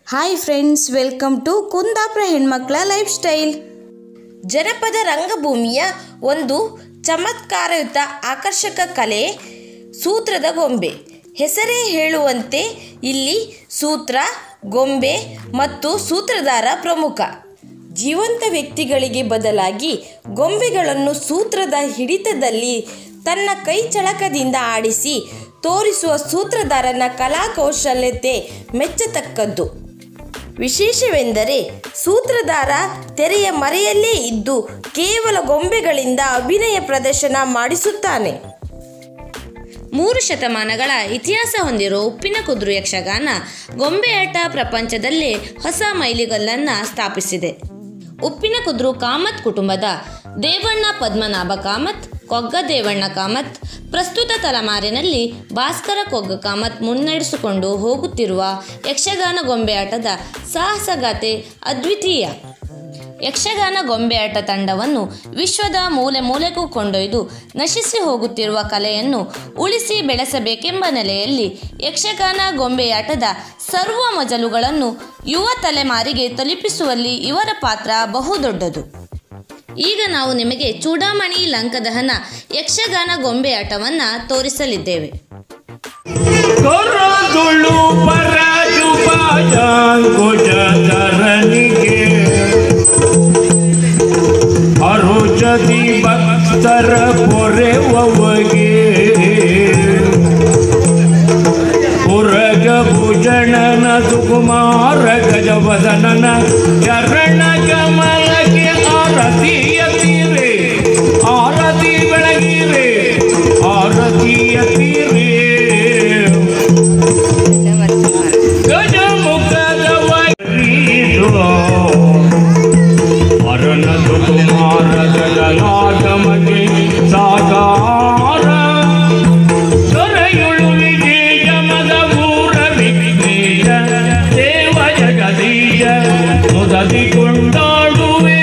Hi friends, welcome to Kundapura ಹೆಣ್ಮಕ್ಳ life style. ಜನಪದ ರಂಗಭೂಮಿಯ ಒಂದು ಚಮತ್ಕಾರಯುತ ಆಕರ್ಷಕ ಕಲೆ ಸೂತ್ರದ ಗೊಂಬೆ. ಹೆಸರೇ ಹೇಳುವಂತೆ ಇಲ್ಲಿ ಸೂತ್ರ, ಗೊಂಬೆ ಮತ್ತು ಸೂತ್ರಧಾರ ಪ್ರಮುಖ. ಜೀವಂತ ವ್ಯಕ್ತಿಗಳಿಗೆ ಬದಲಾಗಿ ಗೊಂಬೆಗಳನ್ನು ಸೂತ್ರದ ಹಿಡಿತದಲ್ಲಿ ತನ್ನ ಕೈ ಚಳಕದಿಂದ ಆಡಿಸಿ ತೋರಿಸುವ ಸೂತ್ರಧಾರನ ಕಲಾಕೌಶಲ್ಯತೆ ಮೆಚ್ಚತಕ್ಕದ್ದು. ವಿಶೇಷವೆಂದರೆ ಸೂತ್ರಧಾರ ತೆರೆಯ ಮರೆಯಲ್ಲೇ ಇದ್ದು ಕೇವಲ ಗೊಂಬೆಗಳಿಂದ ಅಭಿನಯ ಪ್ರದರ್ಶನ ಮಾಡಿಸುತ್ತಾನೆ. 3 ಶತಮಾನಗಳ ಇತಿಹಾಸ ಹೊಂದಿರೋ ಉಪ್ಪಿನ ಕುದುರು ಯಕ್ಷಗಾನ ಗೊಂಬೆಯಾಟ ಪ್ರಪಂಚದಲ್ಲೇ ಹೊಸ ಮೈಲಿಗಲ್ಲನ್ನು ಸ್ಥಾಪಿಸಿದೆ. ಉಪ್ಪಿನ ಕುದುರು ಕಾಮತ್ ಕುಟುಂಬದ ದೇವಣ್ಣ ಪದ್ಮನಾಭ ಕಾಮತ್, ಕೊಗ್ಗ ದೇವಣ್ಣ ಕಾಮತ್ ಪ್ರಸ್ತುತ ತಲೆಮಾರಿನಲ್ಲಿ ಭಾಸ್ಕರ ಕೊಗ್ಗ ಕಾಮತ್ ಮುನ್ನಡೆಸಿಕೊಂಡು ಹೋಗುತ್ತಿರುವ ಯಕ್ಷಗಾನ ಗೊಂಬೆಯಾಟದ ಸಾಹಸಗಾಥೆ ಅದ್ವಿತೀಯ. ಯಕ್ಷಗಾನ ಗೊಂಬೆಯಾಟ ತಂಡವನ್ನು ವಿಶ್ವದ ಮೂಲೆ ಮೂಲೆಗೂ ಕೊಂಡೊಯ್ದು ನಶಿಸಿ ಹೋಗುತ್ತಿರುವ ಕಲೆಯನ್ನು ಉಳಿಸಿ ಬೆಳೆಸಬೇಕೆಂಬ ನೆಲೆಯಲ್ಲಿ ಯಕ್ಷಗಾನ ಗೊಂಬೆಯಾಟದ ಸರ್ವ ಮಜಲುಗಳನ್ನು ಯುವ ತಲೆಮಾರಿಗೆ ತಲುಪಿಸುವಲ್ಲಿ ಇವರ ಪಾತ್ರ ಬಹುದೊಡ್ಡದು. ಈಗ ನಾವು ನಿಮಗೆ ಚೂಡಾಮಣಿ ಲಂಕದಹನ ಯಕ್ಷಗಾನ ಗೊಂಬೆಯಾಟವನ್ನು ತೋರಿಸಲಿದ್ದೇವೆ. ಭುಜನನ ಸುಕುಮಾರ ಗಜವದನನ ಚರಣ ಕಮಲಕ್ಕೆ ಆರತಿಯತೀರೆ, ಆರತಿ ಬೆಳಗಿರೆ, ಆರತಿಯತೀರೆ. ಗಜಮುಖದ ಅರಣ ಸುಕುಮಾರ ಗಜನಾಗಮಗೆ ಸಾಕಾರ ದೊರೆಯುಳು ವಿಜಯ ಮದ ಊರ ವಿಘ್ನೇಶ ದೇವ ಜಗದೀಶ ಮುದದಿ ಕೊಂಡಾಡುವೆ.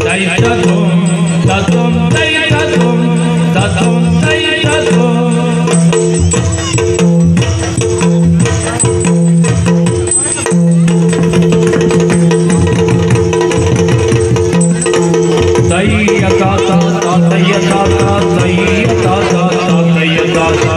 ದೈ ತಥೋಂ ತಥೋಂ ದೈ ತಥೋಂ ತಥೋಂ ದೈ ತಥೋಂ. ದಯ್ಯ ತಾತ ದಯ್ಯ ತಾತ ದಯ್ಯ ತಾತ ದಯ್ಯ ತಾತ.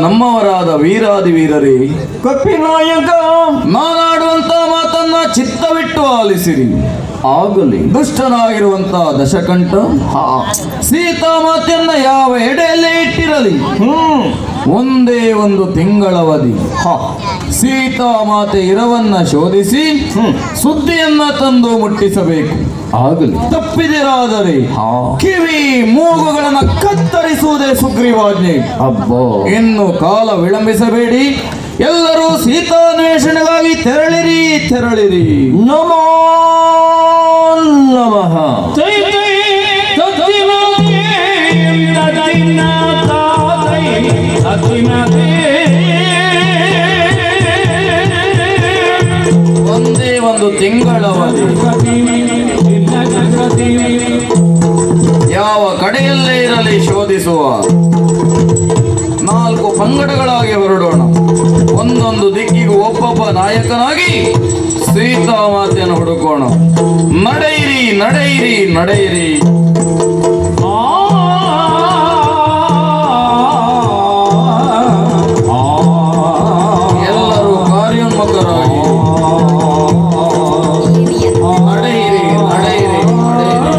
ನಮ್ಮವರಾದ ವೀರಾದಿ ವೀರರೇ, ಕಪಿನಾಯಕ ನಾನಾಡುವಂತ ಮಾತನ್ನ ಚಿತ್ತವಿಟ್ಟು ಆಲಿಸಿರಿ. ಆಗಲಿ ದುಷ್ಟನಾಗಿರುವಂತ ದಶಕಂಠ ಸೀತಾ ಮಾತೆಯನ್ನ ಯಾವ ಎಡೆಯಲ್ಲೇ ಇಟ್ಟಿರಲಿ, ಒಂದೇ ಒಂದು ತಿಂಗಳವಧಿ ಸೀತಾ ಮಾತೆ ಇರವನ್ನ ಶೋಧಿಸಿ ಸುದ್ದಿಯನ್ನ ತಂದು ಮುಟ್ಟಿಸಬೇಕು. ಆಗಲಿ ತಪ್ಪಿದಿರಾದರೆ ಕಿವಿ ಮೂಗುಗಳನ್ನ ಕತ್ತರಿಸುವುದೇ ಸುಗ್ರೀವಾಜ್ಞೆ. ಅಬ್ಬೋ, ಇನ್ನು ಕಾಲ ವಿಳಂಬಿಸಬೇಡಿ. ಎಲ್ಲರೂ ಸೀತಾನ್ವೇಷಣೆಗಾಗಿ ತೆರಳಿರಿ ತೆರಳಿರಿ. ನಮೋ ನಮಃ. ಒಂದೇ ಒಂದು ತಿಂಗಳವಧಿ ಯಾವ ಕಡೆಯಲ್ಲೇ ಇರಲಿ ಶೋಧಿಸುವ. 4 ಪಂಗಡಗಳಾಗಿ ಹೊರಡೋಣ. ಒಂದೊಂದು ದಿಕ್ಕಿಗೂ ಒಬ್ಬೊಬ್ಬ ನಾಯಕನಾಗಿ ಸೀತಾ ಮಾತೆಯನ್ನು ಹುಡುಕೋಣ. ನಡೆಯಿರಿ ನಡೆಯಿರಿ ನಡೆಯಿರಿ. ಎಲ್ಲರೂ ಕಾರ್ಯೋನ್ಮುಖರಾಗಿ ನಡೆಯಿರಿ ನಡೆಯಿರಿ ನಡೆಯಿರಿ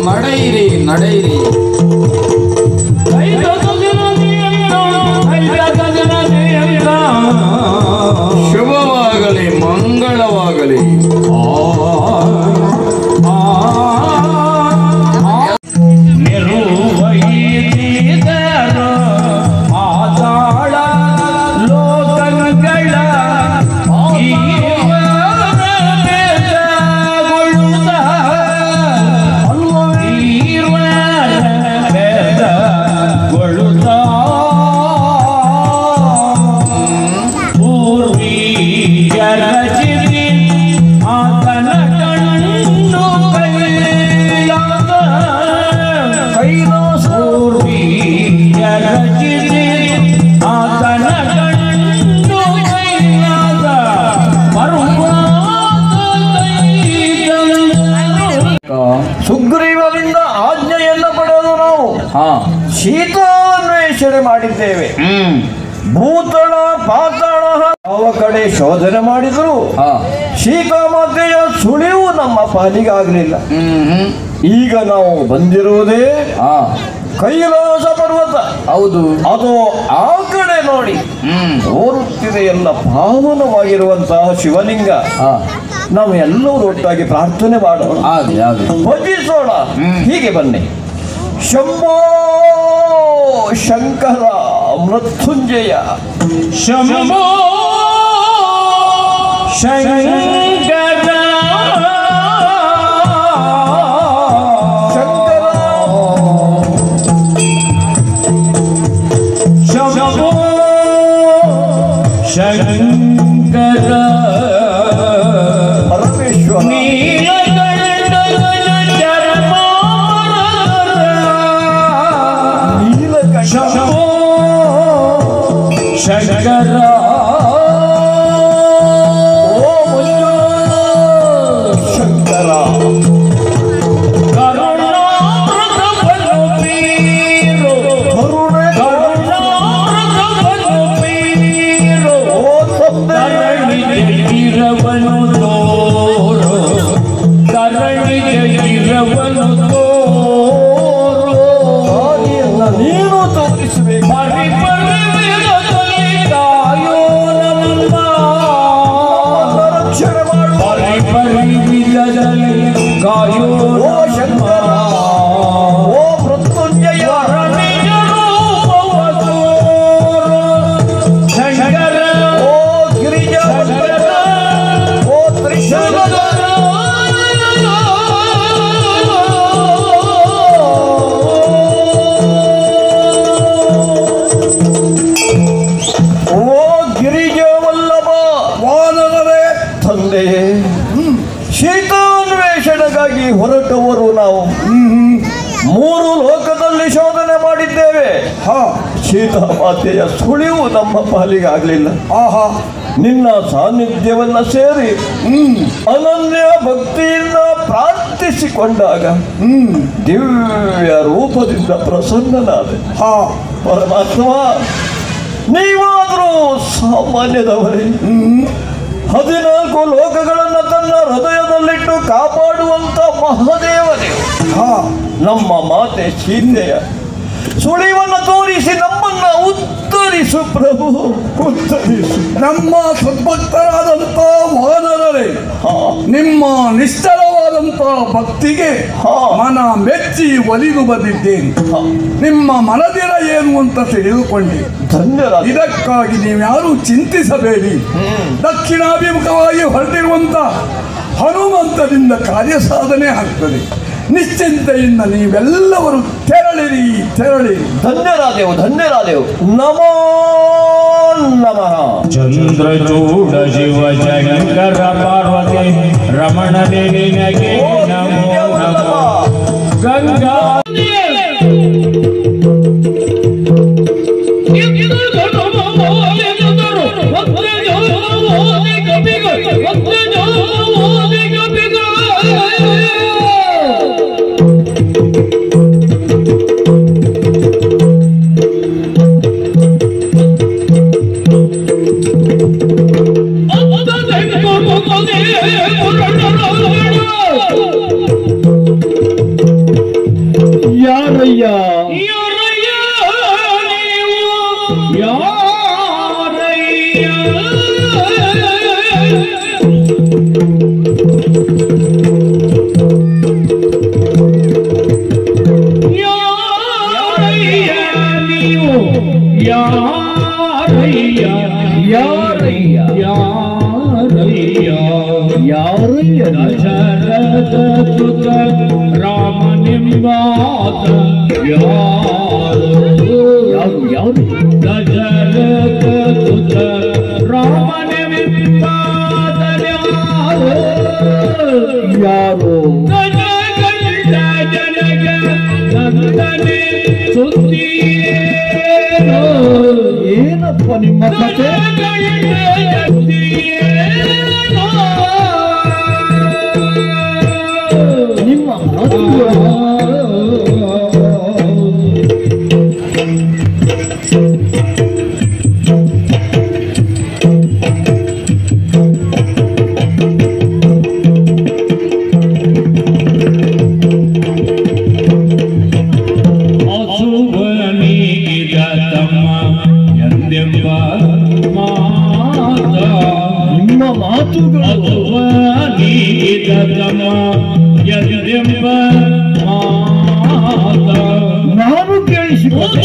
ನಡೆಯಿರಿ ನಡೆಯಿರಿ. ಶುಭವಾಗಲಿ ಮಂಗಳವಾಗಲಿ. ನಿರ್ವಹಿಸಿದರು ಆತಾಳ ಲೋಕಗಳ ಸುಗ್ರೀವನಿಂದ ಆಜ್ಞೆಯನ್ನು ಪಡೆದು ನಾವು ಸೀತಾನ್ವೇಷಣೆ ಮಾಡಿದ್ದೇವೆ. ಭೂತಳ ಪಾತಾಳ ಯಾವ ಕಡೆ ಶೋಧನೆ ಮಾಡಿದ್ರು ಸೀತಾಮಾತೆಯ ಸುಳಿವು ನಮ್ಮ ಪಾಲಿಗಾಗಲಿಲ್ಲ. ಈಗ ನಾವು ಬಂದಿರುವುದೇ ಕೈಲಾಸ ಪರ್ವತ. ಹೌದು, ಅದು ಆ ಕಡೆ ನೋಡಿ ತೋರುತ್ತಿದೆ ಎಲ್ಲ ಪಾವನವಾಗಿರುವಂತಹ ಶಿವಲಿಂಗ. ನಾವು ಎಲ್ಲರೂ ಒಟ್ಟಾಗಿ ಪ್ರಾರ್ಥನೆ ಮಾಡೋಣ, ಭಜಿಸೋಣ. ಹೀಗೆ ಬನ್ನಿ. ಶಂಭೋ ಶಂಕರ ಮೃತ್ಯುಂಜಯ ಶಂಭೋ ಶಂಕರ ಶಂಕರ ಶಂಭೋ ಶಂಕರ ಪರಮೇಶ್ವರ ಶಂಭೋ ಶಂಕರ ಓ ಮಂಜು ಶಂಕರ ಕರುಣಾಮೃತವನ್ನು ಬೀರು ಕರುಣೆ ಕರುಣಾಮೃತವನ್ನು ಬೀರು ಓ ಕರಣಿಗೆ ಗಿರವನು ತೋರು ಕರಣಿಗೆ ಗಿರವನು ತೋರು ನೀನು ತೋರಿಸಬೇಕು. ರಕ್ಷಣೆ ಮಾಡು. ಓ ಶಂಕರ ಓ ಮೃತ್ಯುಂಜಯ ಓ ಗಿರಿಜಾ ಓ ತ್ರಿಶೂಲ ಓ ಗಿರಿಜಾವಲ್ಲಭ ವಾನರರೇ ತಂದೆಯೇ, ಸೀತಾನ್ವೇಷಣೆಗಾಗಿ ಹೊರಟವರು ನಾವು. 3 ಲೋಕದಲ್ಲಿ ಶೋಧನೆ ಮಾಡಿದ್ದೇವೆ. ಸೀತಾಮಾತೆಯ ಸುಳಿವು ನಮ್ಮ ಪಾಲಿಗಾಗಲಿಲ್ಲ. ನಿನ್ನ ಸಾನ್ನಿಧ್ಯವನ್ನ ಸೇರಿ ಅನನ್ಯ ಭಕ್ತಿಯಿಂದ ಪ್ರಾರ್ಥಿಸಿಕೊಂಡಾಗ ದಿವ್ಯ ರೂಪದಿಂದ ಪ್ರಸನ್ನನಾದೆ. ಪರಮಾತ್ಮ, ನೀವಾದರೂ ಸಾಮಾನ್ಯದವರೇ. 14 ಲೋಕಗಳನ್ನು ತನ್ನ ಹೃದಯದಲ್ಲಿಟ್ಟು ಕಾಪಾಡುವಂತ ಮಹಾದೇವನೇ. ನಮ್ಮ ಮಾತೆ ಸೀತೆಯ ಸುಳಿವನ್ನು ತೋರಿಸಿ ನಮ್ಮನ್ನ ಉತ್ತರಿಸು ಪ್ರಭು, ಉತ್ತರಿಸು. ನಮ್ಮ ಸದ್ಭಕ್ತರಾದಂಥ ವಾನರರೇ, ನಿಮ್ಮ ನಿಶ್ಚಲವಾದಂಥ ಭಕ್ತಿಗೆ ಮನ ಮೆಚ್ಚಿ ಒಲಿದು ಬಂದಿದ್ದೇನೆ. ನಿಮ್ಮ ಮನದಿರ ಏನು ಅಂತ ತಿಳಿದುಕೊಂಡೆ. ಧನ್ಯರಾದ. ಇದಕ್ಕಾಗಿ ನೀವ್ಯಾರು ಚಿಂತಿಸಬೇಡಿ. ದಕ್ಷಿಣಾಭಿಮುಖವಾಗಿ ಹೊರಟಿರುವಂತ ಹನುಮಂತದಿಂದ ಕಾರ್ಯ ಸಾಧನೆ ಆಗ್ತದೆ. ನಿಶ್ಚಿಂತೆಯಿಂದ ನೀವೆಲ್ಲವರು ತೆರಳಿರಿ, ತೆರಳಿರಿ. ಧನ್ಯರಾದೆವು, ಧನ್ಯರಾದೆವು. ನಮೋ ನಮಃ. ಚಂದ್ರಚೂಡ ಶಿವ ಶಂಕರ ಪಾರ್ವತಿ ರಮಣ ನಿನಗೆ ನಮೋ ನಮಃ. ಗಂಗಾ ಇದು ಯಾರಯ್ಯ ಯಾರಯ್ಯ ದಶರಥ ಸುತ ರಾಮನೆಂಬಾತ ಯಾರು ಯಾರು ದಶರಥ ಸುತ ರಾಮನೆಂಬಾತ ಯಾರು ಜನಕ ನಂದನೆ ಸುದ್ದಿಯೇನೋ ಏನಪ್ಪ ನಿಮ್ಮ ಕಥೆ? ನಿಮ್ಮ ಮಾತುಗಳು ನಾನು ಕೇಳಿಸಿಕೊಂಡೆ.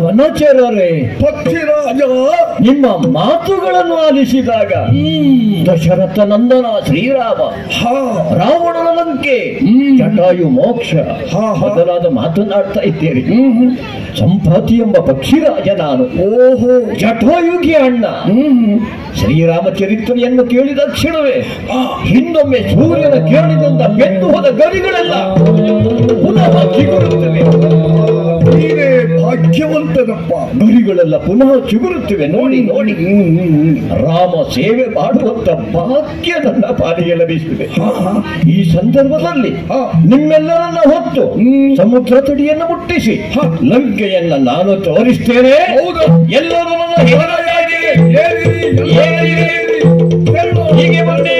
ವನಚರರೇ, ಪಕ್ಷಿರಾಜ, ನಿಮ್ಮ ಮಾತುಗಳನ್ನು ಆಲಿಸಿದಾಗ ದಶರಥ ನಂದನ ಶ್ರೀರಾಮ, ರಾವಣನ ಲಂಕೆ, ಜಟಾಯು ಮೋಕ್ಷ ಮೊದಲಾದ ಮಾತನಾಡ್ತಾ ಇದ್ದೀರಿ. ಸಂಪಾತಿ ಎಂಬ ಪಕ್ಷಿರಾಜ ನಾನು. ಓಹೋ, ಜಟಾಯುಗೆ ಅಣ್ಣ. ಶ್ರೀರಾಮ ಚರಿತ್ರೆಯನ್ನು ಕೇಳಿದ ಕ್ಷಣವೇ ಹಿಂದೊಮ್ಮೆ ಸೂರ್ಯನ ಕೇಳಿದಂತ ಬೆಂದು ಹೋದ ಗರಿಗಳೆಲ್ಲ ಪುನಃ ಚಿಗುರುತ್ತವೆ. ನೀವೇ ಭಾಗ್ಯವಂತನಪ್ಪ. ಗರಿಗಳೆಲ್ಲ ಪುನಃ ಚಿಗುರುತ್ತಿವೆ. ನೋಡಿ ನೋಡಿ, ರಾಮ ಸೇವೆ ಮಾಡುವಂತ ಭಾಗ್ಯ ನನ್ನ ಪಾಲಿಗೆ ಲಭಿಸಿದೆ. ಈ ಸಂದರ್ಭದಲ್ಲಿ ನಿಮ್ಮೆಲ್ಲರನ್ನ ಹೊತ್ತು ಸಮುದ್ರ ತಡಿಯನ್ನು ಮುಟ್ಟಿಸಿ ಲಂಕೆಯನ್ನ ನಾನು ತೋರಿಸ್ತೇನೆ. ಎಲ್ಲರೂ ನನ್ನ ಹೀಗೆ ಬನ್ನಿ.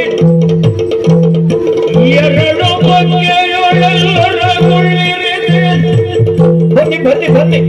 ಬನ್ನಿ ಬನ್ನಿ ಬನ್ನಿ.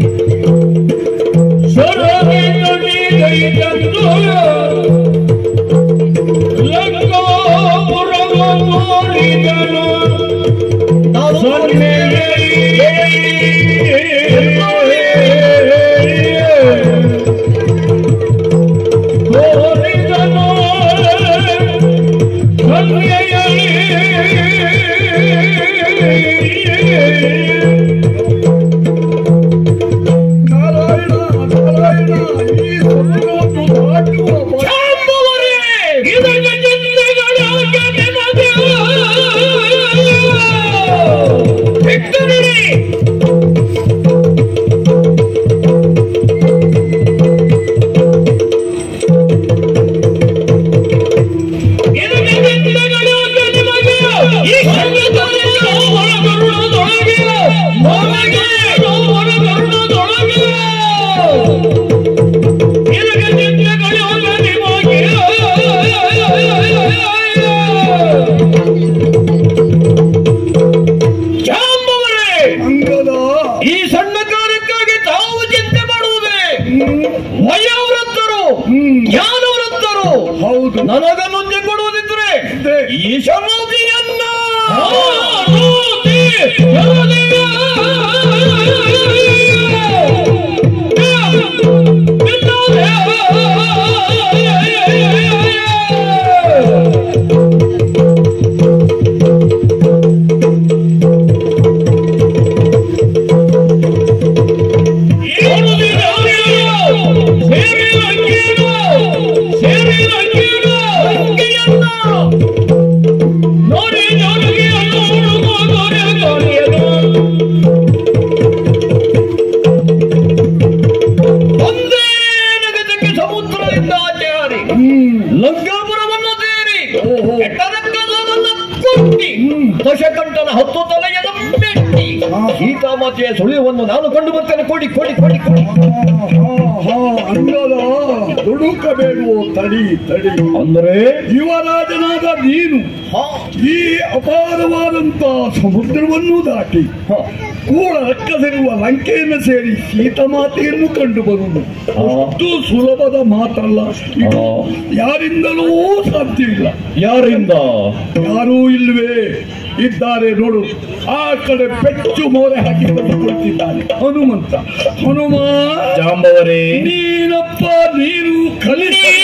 ನನಗನ್ನೊಂದೆ ಕೊಡುವುದಿದ್ರೆ ಈ ಸಮಾಧಿಯನ್ನ ದಶಕಂಠನ 10 ತಲೆಯನ್ನು ಬೆಟ್ಟಿ ಸೀತಾಮಾತೆಯ ಸುಳಿವನ್ನು ನಾನು ಕಂಡು ಬರ್ತೇನೆ. ಕೊಡಿ ಕೊಡಿ ಕೊಡಿ ಕೊಡಿ. ಅಂಗದ ದುಡುಕಬೇಕು. ತಡಿ ತಡಿ. ಅಂದರೆ ಯುವರಾಜನಾದ ನೀನು ಈ ಅಪಾರವಾದಂತ ಸಮುದ್ರವನ್ನು ದಾಟಿ ಕೂಡ ರಕ್ಕಸಿರುವ ಲಂಕೆಯನ್ನು ಸೇರಿ ಸೀತಾಮಾತೆಯನ್ನು ಕಂಡು ಬರುವುದು ಅಷ್ಟು ಸುಲಭದ ಮಾತಲ್ಲ. ಇದು ಯಾರಿಂದಲೂ ಸಾಧ್ಯ ಇಲ್ಲ. ಯಾರಿಂದ? ಯಾರೂ ಇಲ್ವೇ? ಇದ್ದಾರೆ ನೋಡು. ಆ ಕಡೆ ಪೆಚ್ಚು ಮೋರೆ ಹಾಕಿ ಕುಳಿತಿದ್ದಾನೆ ಹನುಮಂತ. ಹನುಮ ಜಾಂಬವರೇ, ನೀನಪ್ಪ ನೀನು ಕಲಿಸಿ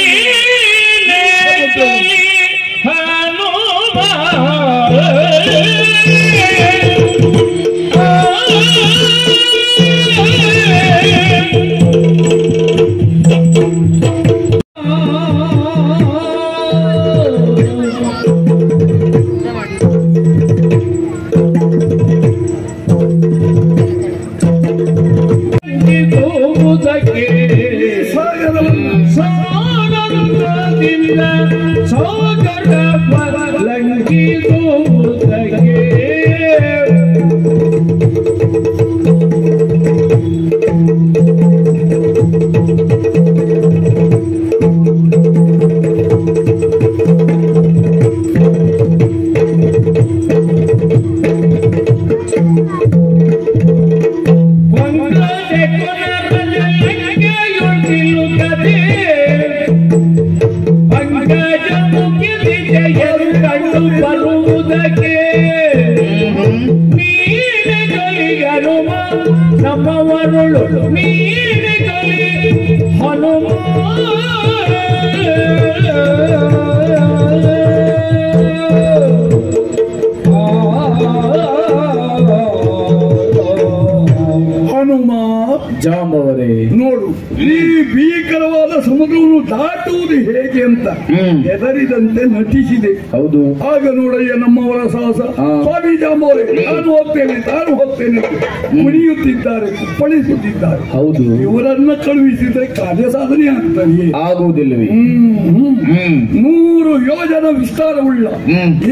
ನಮ್ಮವರುಳು ನೀನೆ ಕಲಿ ಹನುಮ ಹನುಮ ಜಾಂಬವರೇ, ನೋಡು ಈ ಭೀಕರವಾದ ಸಮುದ್ರವನ್ನು ದಾಟುವುದು ಹೇಗೆ ಅಂತ ಹೆದರಿದಂತೆ ನಟಿಸಿದೆ. ಹೌದು. ಆಗ ನೋಡಯ್ಯ ನಮ್ಮವರ ಸಾಹಸ. ಸ್ವಾಮಿ ಜಾಂಬವರೇ, ನಾನು ಹೋಗ್ತೇನೆ ನಾನು ಹೋಗ್ತೇನೆ ಕುಣಿಯುತ್ತಿದ್ದಾರೆ, ಕುಪ್ಪಳಿಸುತ್ತಿದ್ದಾರೆ. ಹೌದು. ಇವರನ್ನ ಕಳುಹಿಸಿದ್ರೆ ಕಾರ್ಯ ಸಾಧನೆ ಆಗ್ತದೆ. ಆಗುವುದಿಲ್ಲವೇ? 100 ಯೋಜನ ವಿಸ್ತಾರವುಳ್ಳ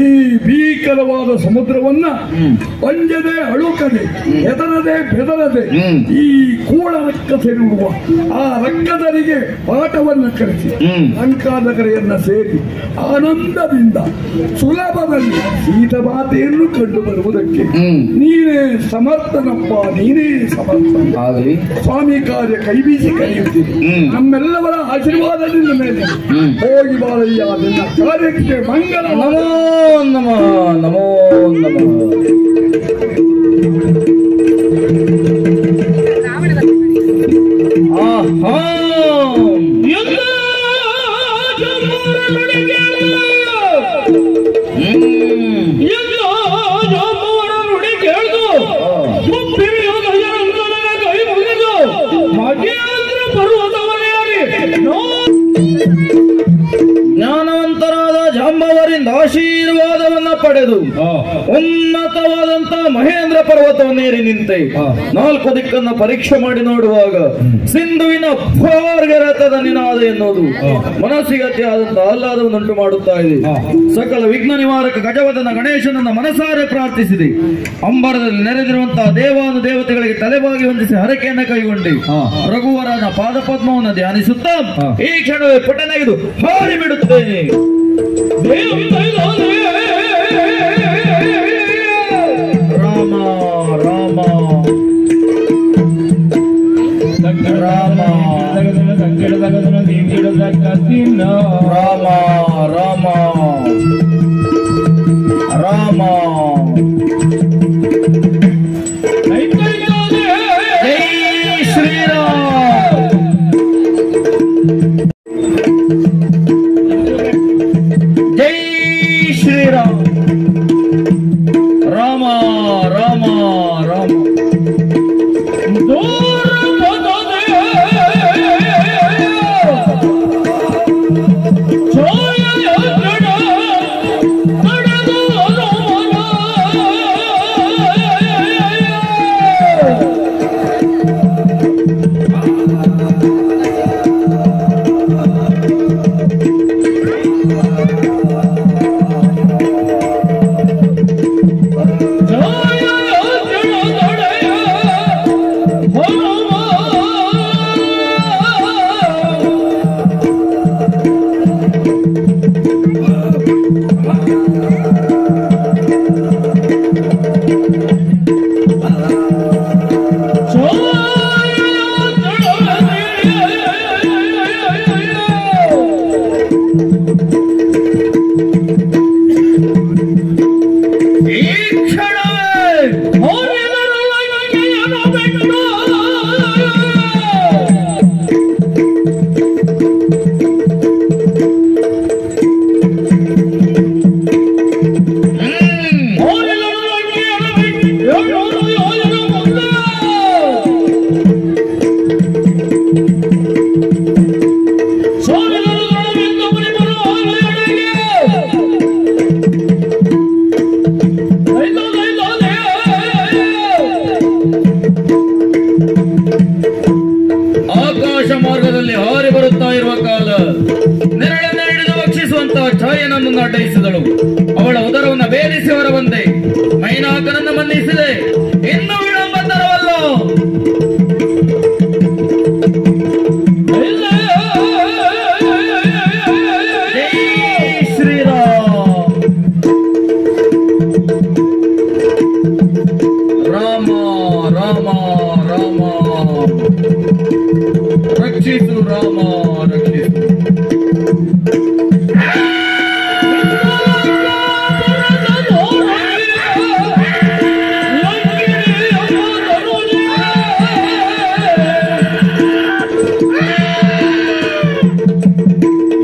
ಈ ಭೀಕರವಾದ ಸಮುದ್ರವನ್ನ ಪಂಜದೆ ಅಳುಕದೆ ಹೆದರದೆ ಬೆದರದೆ ಈ ಕೂಳ ರಕ್ಕಸೆರುವ ಆ ರಕ್ಕದರಿಗೆ ಪಾಠವನ್ನ ಕಲಿಸಿ ಲಂಕಾನಗರೆಯನ್ನ ಸೇರಿ ಆನಂದದಿಂದ ಸುಲಭದಲ್ಲಿ ಸೀತಾಮಾತೆಯನ್ನು ಕಂಡು ಬರುವುದಕ್ಕೆ ನೀನೇ ಸಮರ್ಥನಪ್ಪ, ನೀನೇ ಸಮರ್ಥ. ಆಗಲಿ ಸ್ವಾಮಿ ಕಾರ್ಯ ಕೈಬೀಸಿ ಕರೆಯುತ್ತೀರಿ. ನಮ್ಮೆಲ್ಲವರ ಆಶೀರ್ವಾದದಿಂದ ಮೇಲೆ ಹೋಗಿ ಬಾರಯ್ಯ ನಿನ್ನ ಕಾರ್ಯಕ್ಕೆ ಮಂಗಲ. ನಮೋ ನಮಃ ನಮೋ ನಮಃ. ಜ್ಞಾನವಂತರಾದ ಜಾಂಬವರಿಂದ ಆಶೀರ್ವಾದವನ್ನ ಪಡೆದು ಉನ್ನತವಾದಂತಹ ಮಹೇಂದ್ರ ಪರ್ವತವನ್ನೇರಿ ನಿಂತೆ 4 ದಿಕ್ಕನ್ನು ಪರೀಕ್ಷೆ ಮಾಡಿ ನೋಡುವಾಗ ಸಿಂಧುವಿನ ಭಾರ್ಗರಥದ ನಿನಾದ ಎನ್ನುವುದು ಮನಸ್ಸಿಗೆ ಅತಿಯಾದಂತಹ ಆಹ್ಲಾದವನ್ನುಂಟು ಮಾಡುತ್ತಾ ಇದೆ. ಸಕಲ ವಿಘ್ನ ನಿವಾರಕ ಗಜವದನ ಗಣೇಶನನ್ನ ಮನಸಾರೆ ಪ್ರಾರ್ಥಿಸಿದೆ. ಅಂಬರದಲ್ಲಿ ನೆರೆದಿರುವಂತಹ ದೇವಾನು ದೇವತೆಗಳಿಗೆ ತಲೆಬಾಗಿ ಹೊಂದಿಸಿ ಹರಕೆಯನ್ನ ಕೈಗೊಂಡು ರಘುವರನ ಪಾದಪದ್ಮವನ್ನು ಧ್ಯಾನಿಸುತ್ತಾ ಈ ಕ್ಷಣವೇ ಪುಟನೆಗೆದು ಹಾರಿ ಬಿಡುತ್ತೇನೆ. ರಾಮ ರಾಮ ರಾಮ ರಾಮ ರಾಮ ರಾಮ. ಜೈ ಶ್ರೀರಾಮ್. ಜೈ ಶ್ರೀರಾಮ್. ರಾಮ ರಾಮ ರಾಮ. ಆಕಾಶ ಮಾರ್ಗದಲ್ಲಿ ಹಾರಿ ಬರುತ್ತಾ ಇರುವ ಕಾಲ ನೆರಳನ್ನ ಹಿಡಿದು ಭಕ್ಷಿಸುವಂತಹ ಛಾಯೆನನ್ನು ಅಡ್ಡಯಿಸಿದಳು. ಅವಳ ಉದರವನ್ನು ಭೇದಿಸಿ ಹೊರ ಬಂದೆ. ಮೈನಾಕನನ್ನು ಮನ್ನಿಸಿದೆ. ಇನ್ನು ವಿಳಂಬ ತರವಲ್ಲ. ರಾಮ ರಾಮ ರಾಮ ರಕ್ಷಿಸು ರಾಮ ರಕ್ಷಿಸು.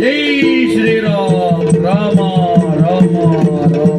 ಜೈ ಶ್ರೀರಾಮ್ ರಾಮ ರಾಮ ರಾಮ.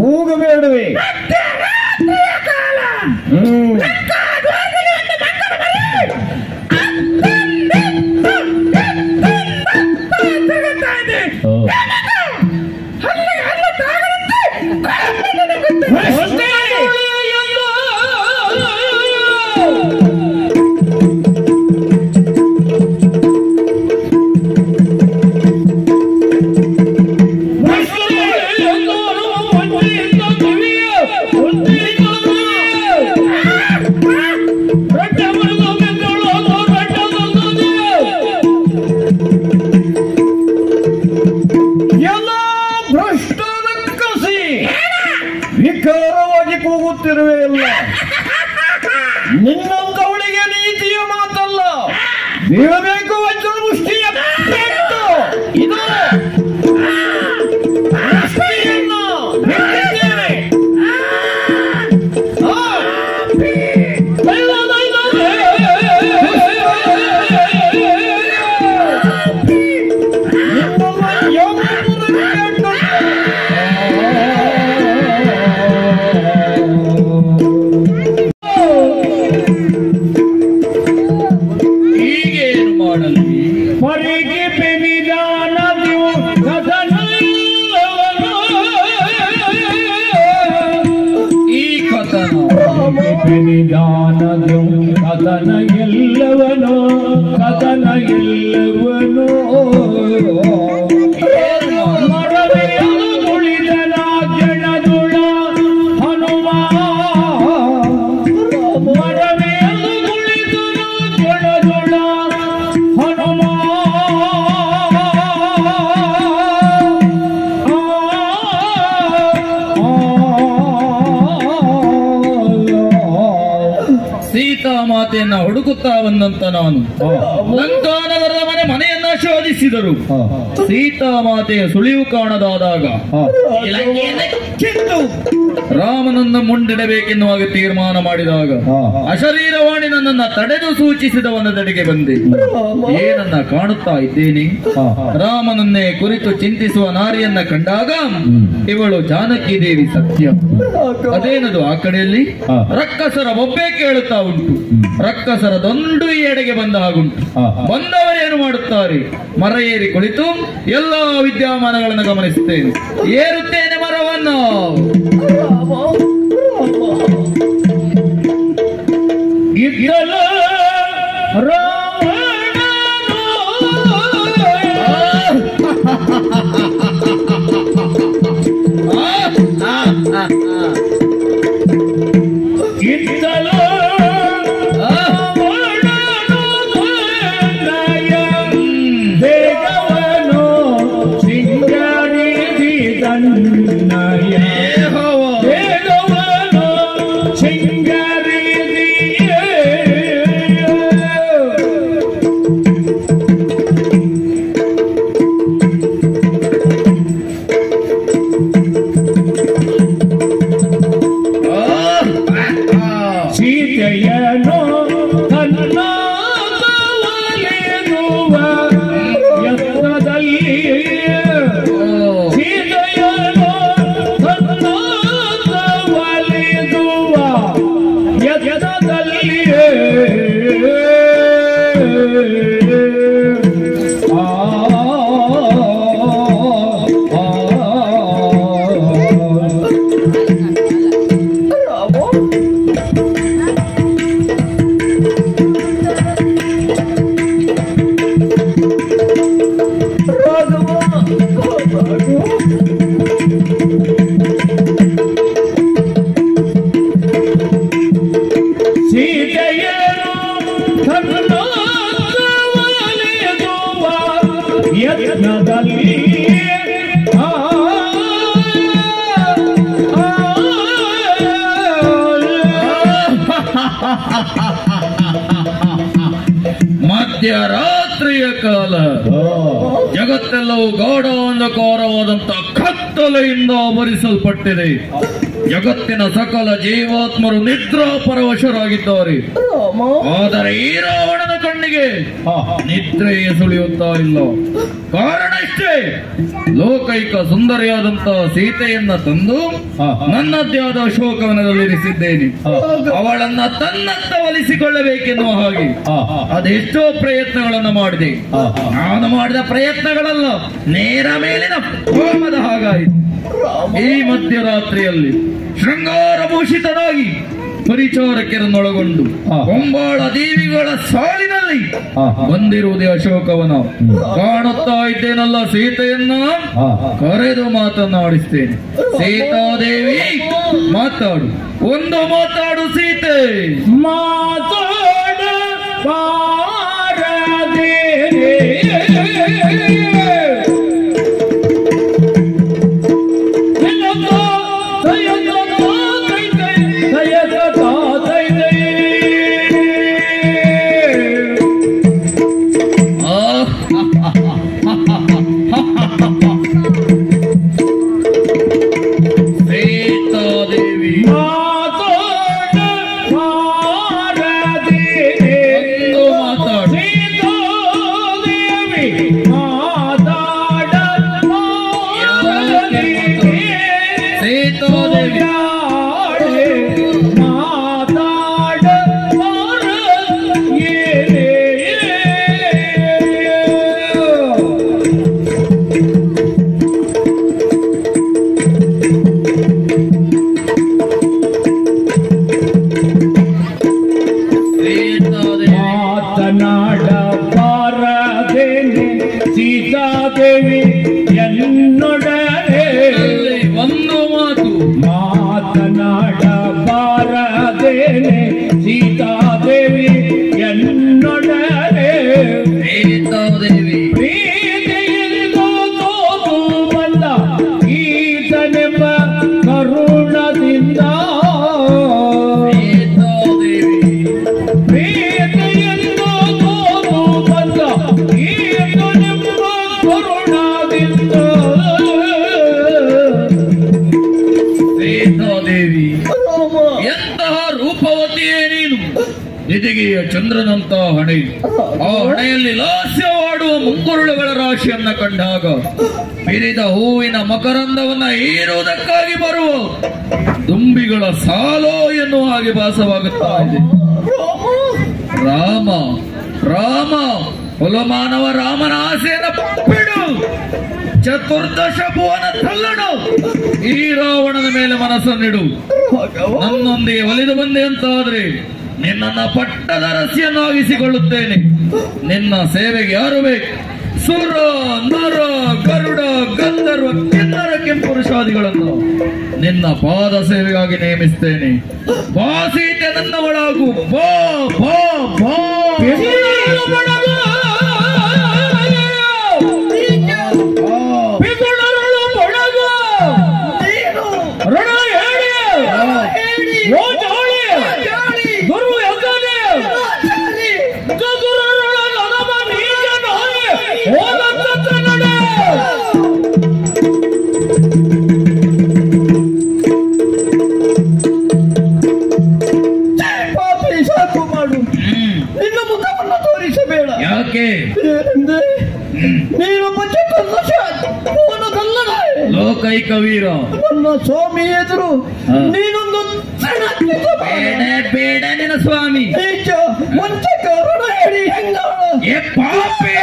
ಹೋಗಬೇಡವೆ. ವಿಕಾರವಾಗಿ ಕೂಗುತ್ತಿರುವೆ ಅಲ್ಲ. ನಿನ್ನಂತವಳಿಗೆ ನೀತಿಯ ಮಾತಲ್ಲ, ಬೀಳಬೇಕು ವಜ್ರ ಮುಷ್ಟಿಯ ಪೆಟ್ಟು. ಇದು ಮುಷ್ಟಿಯನ್ನು ಬಿಟ್ಟಿದ್ದೇವೆ. ಕದನ ಎಲ್ಲವನೋ ಕದನ ಎಲ್ಲವನೋ ಮರವೆಯಲು ಉಳಿದನ ಜಡದುಳ ಹನುಮ. ಮರವೆಯಲು ಉಳಿದನ ಜಡದುಳ ಹನುಮ. ಸೀತಾ ಮಾತೆಯನ್ನ ಹುಡುಕುತ್ತಾ ಬಂದಂತ ನಾನು ಲಂಕಾನಗರದ ಮನೆಯನ್ನ ಶೋಧಿಸಿದರು. ಸೀತಾ ಮಾತೆಯ ಸುಳಿವು ಕಾಣದಾದಾಗ ರಾಮನನ್ನ ಮುಂದಿಡಬೇಕೆನ್ನುವಾಗ ತೀರ್ಮಾನ ಮಾಡಿದಾಗ ಅಶರೀರವಾಣಿ ನನ್ನನ್ನ ತಡೆದು ಸೂಚಿಸಿದವನದೆಡೆಗೆ ಬಂದೆ. ಏನನ್ನ ಕಾಣುತ್ತಾ ಇದ್ದೇನೆ. ರಾಮನನ್ನೇ ಕುರಿತು ಚಿಂತಿಸುವ ನಾರಿಯನ್ನ ಕಂಡಾಗ ಇವಳು ಜಾನಕಿ ದೇವಿ ಸತ್ಯ. ಅದೇನದು ಆ ಕಡೆಯಲ್ಲಿ ರಕ್ಕಸರ ಒಬ್ಬೆ ಕೇಳುತ್ತಾ ಉಂಟು. ರಕ್ಕಸರ ದಂಡು ಈ ಎಡೆಗೆ ಬಂದ ಹಾಗುಂಟು. ಬಂದವರೇನು ಮಾಡುತ್ತಾರೆ? ಮರ ಏರಿ ಕುಳಿತು ಎಲ್ಲಾ ವಿದ್ಯಮಾನಗಳನ್ನು ಗಮನಿಸುತ್ತೇನೆ. ಏರುತ್ತೇನೆ ಮರವನ್ನು. ಇದ್ದಲ ಮಧ್ಯರಾತ್ರಿಯ ಕಾಲ ಜಗತ್ತೆಲ್ಲವೂ ಗಾಢ ಅಂಧಕಾರವಾದಂತ ಕತ್ತಲೆಯಿಂದ ಆವರಿಸಲ್ಪಟ್ಟಿದೆ. ಜಗತ್ತಿನ ಸಕಲ ಜೀವಾತ್ಮರು ನಿದ್ರಾ ಪರವಶರಾಗಿದ್ದಾರೆ. ಆದರೆ ಈ ರಾವಣನ ಕಣ್ಣಿಗೆ ನಿದ್ರೆಯೇ ಸುಳಿಯುತ್ತಾ ಇಲ್ಲ. ಕಾರಣ ಇಷ್ಟೇ, ಲೋಕೈಕ ಸುಂದರಿಯಾದಂತ ಸೀತೆಯನ್ನ ತಂದು ನನ್ನದೇ ಆದ ಅಶೋಕವನದಲ್ಲಿರಿಸಿದ್ದೇನೆ. ಅವಳನ್ನ ತನ್ನತ್ತ ಒಲಿಸಿಕೊಳ್ಳಬೇಕೆನ್ನುವ ಹಾಗೆ ಅದೆಷ್ಟೋ ಪ್ರಯತ್ನಗಳನ್ನು ಮಾಡಿದೆ. ನಾನು ಮಾಡಿದ ಪ್ರಯತ್ನಗಳಲ್ಲ, ನೇರ ಮೇಲಿನ ಹೋಮದ ಹಾಗಾಯಿತು. ಈ ಮಧ್ಯರಾತ್ರಿಯಲ್ಲಿ ಶೃಂಗಾರಭೂಷಿತನಾಗಿ ಪರಿಚಾರಕರನ್ನೊಳಗೊಂಡು ಕೊಂಬಾಳ ದೇವಿಗಳ ಸಾಲಿನಲ್ಲಿ ಬಂದಿರುವುದೇ ಅಶೋಕವನ. ಕಾಣುತ್ತಾ ಇದ್ದೇನಲ್ಲ ಸೀತೆಯನ್ನ, ಕರೆದು ಮಾತನಾಡಿಸ್ತೇನೆ. ಸೀತಾದೇವಿ ಮಾತಾಡು, ಒಂದು ಮಾತಾಡು ಸೀತೆ. ಮಾತಾಡ ಬಾರದೆ ನಿಧಿಗೆಯ ಚಂದ್ರನಂತ ಹಣೆ, ಆ ಹಣೆಯಲ್ಲಿ ಲಾಸ್ಯವಾಡುವ ಮುಂಗುರುಳುಗಳ ರಾಶಿಯನ್ನ ಕಂಡಾಗ ಬಿರಿದ ಹೂವಿನ ಮಕರಂದವನ್ನ ಹೀರುವುದಕ್ಕಾಗಿ ಬರುವ ದುಂಬಿಗಳ ಸಾಲೋ ಎನ್ನುವ ಹಾಗೆ ಭಾಸವಾಗುತ್ತಾ ಇದೆ. ರಾಮ ರಾಮ ಕುಲಮಾನವ ರಾಮನ ಆಸೆಯನ್ನ ಬಿಡು, ಚತುರ್ದಶ ಭುವನ ತಲ್ಲಡು, ಈ ರಾವಣನ ಮೇಲೆ ಮನಸ್ಸನ್ನಿಡು. ನನ್ನೊಂದಿಗೆ ಒಲಿದು ಬಂದೆ ಅಂತಾದ್ರೆ ನಿನ್ನನ್ನ ಪಟ್ಟದ ರಸಿಯನ್ನಾಗಿಸಿಕೊಳ್ಳುತ್ತೇನೆ. ನಿನ್ನ ಸೇವೆಗೆ ಯಾರು ಬೇಕು? ಸುರ, ನರ, ಗರುಡ, ಗಂಧರ್ವ, ಕಿನ್ನರ, ಕೆಂಪುರುಷಾದಿಗಳನ್ನು ನಿನ್ನ ಪಾದ ಸೇವೆಗಾಗಿ ನೇಮಿಸ್ತೇನೆ. ಬಾ ಸೀತೆ, ನನ್ನ ಒಳಗು ಬಾ ಬಾ ಬಾ. ಯಾಕೆ? ನೀನು ಲೋಕೈಕ ವೀರ, ನನ್ನ ಸ್ವಾಮಿ ಎದುರು ನೀನೊಂದು ಬೇಡ ನಿನ್ನ ಸ್ವಾಮಿ. ವಂಚಕ ಋಣ ಹೇಳಿ ಹೆಂಗ ಪಾಪಿ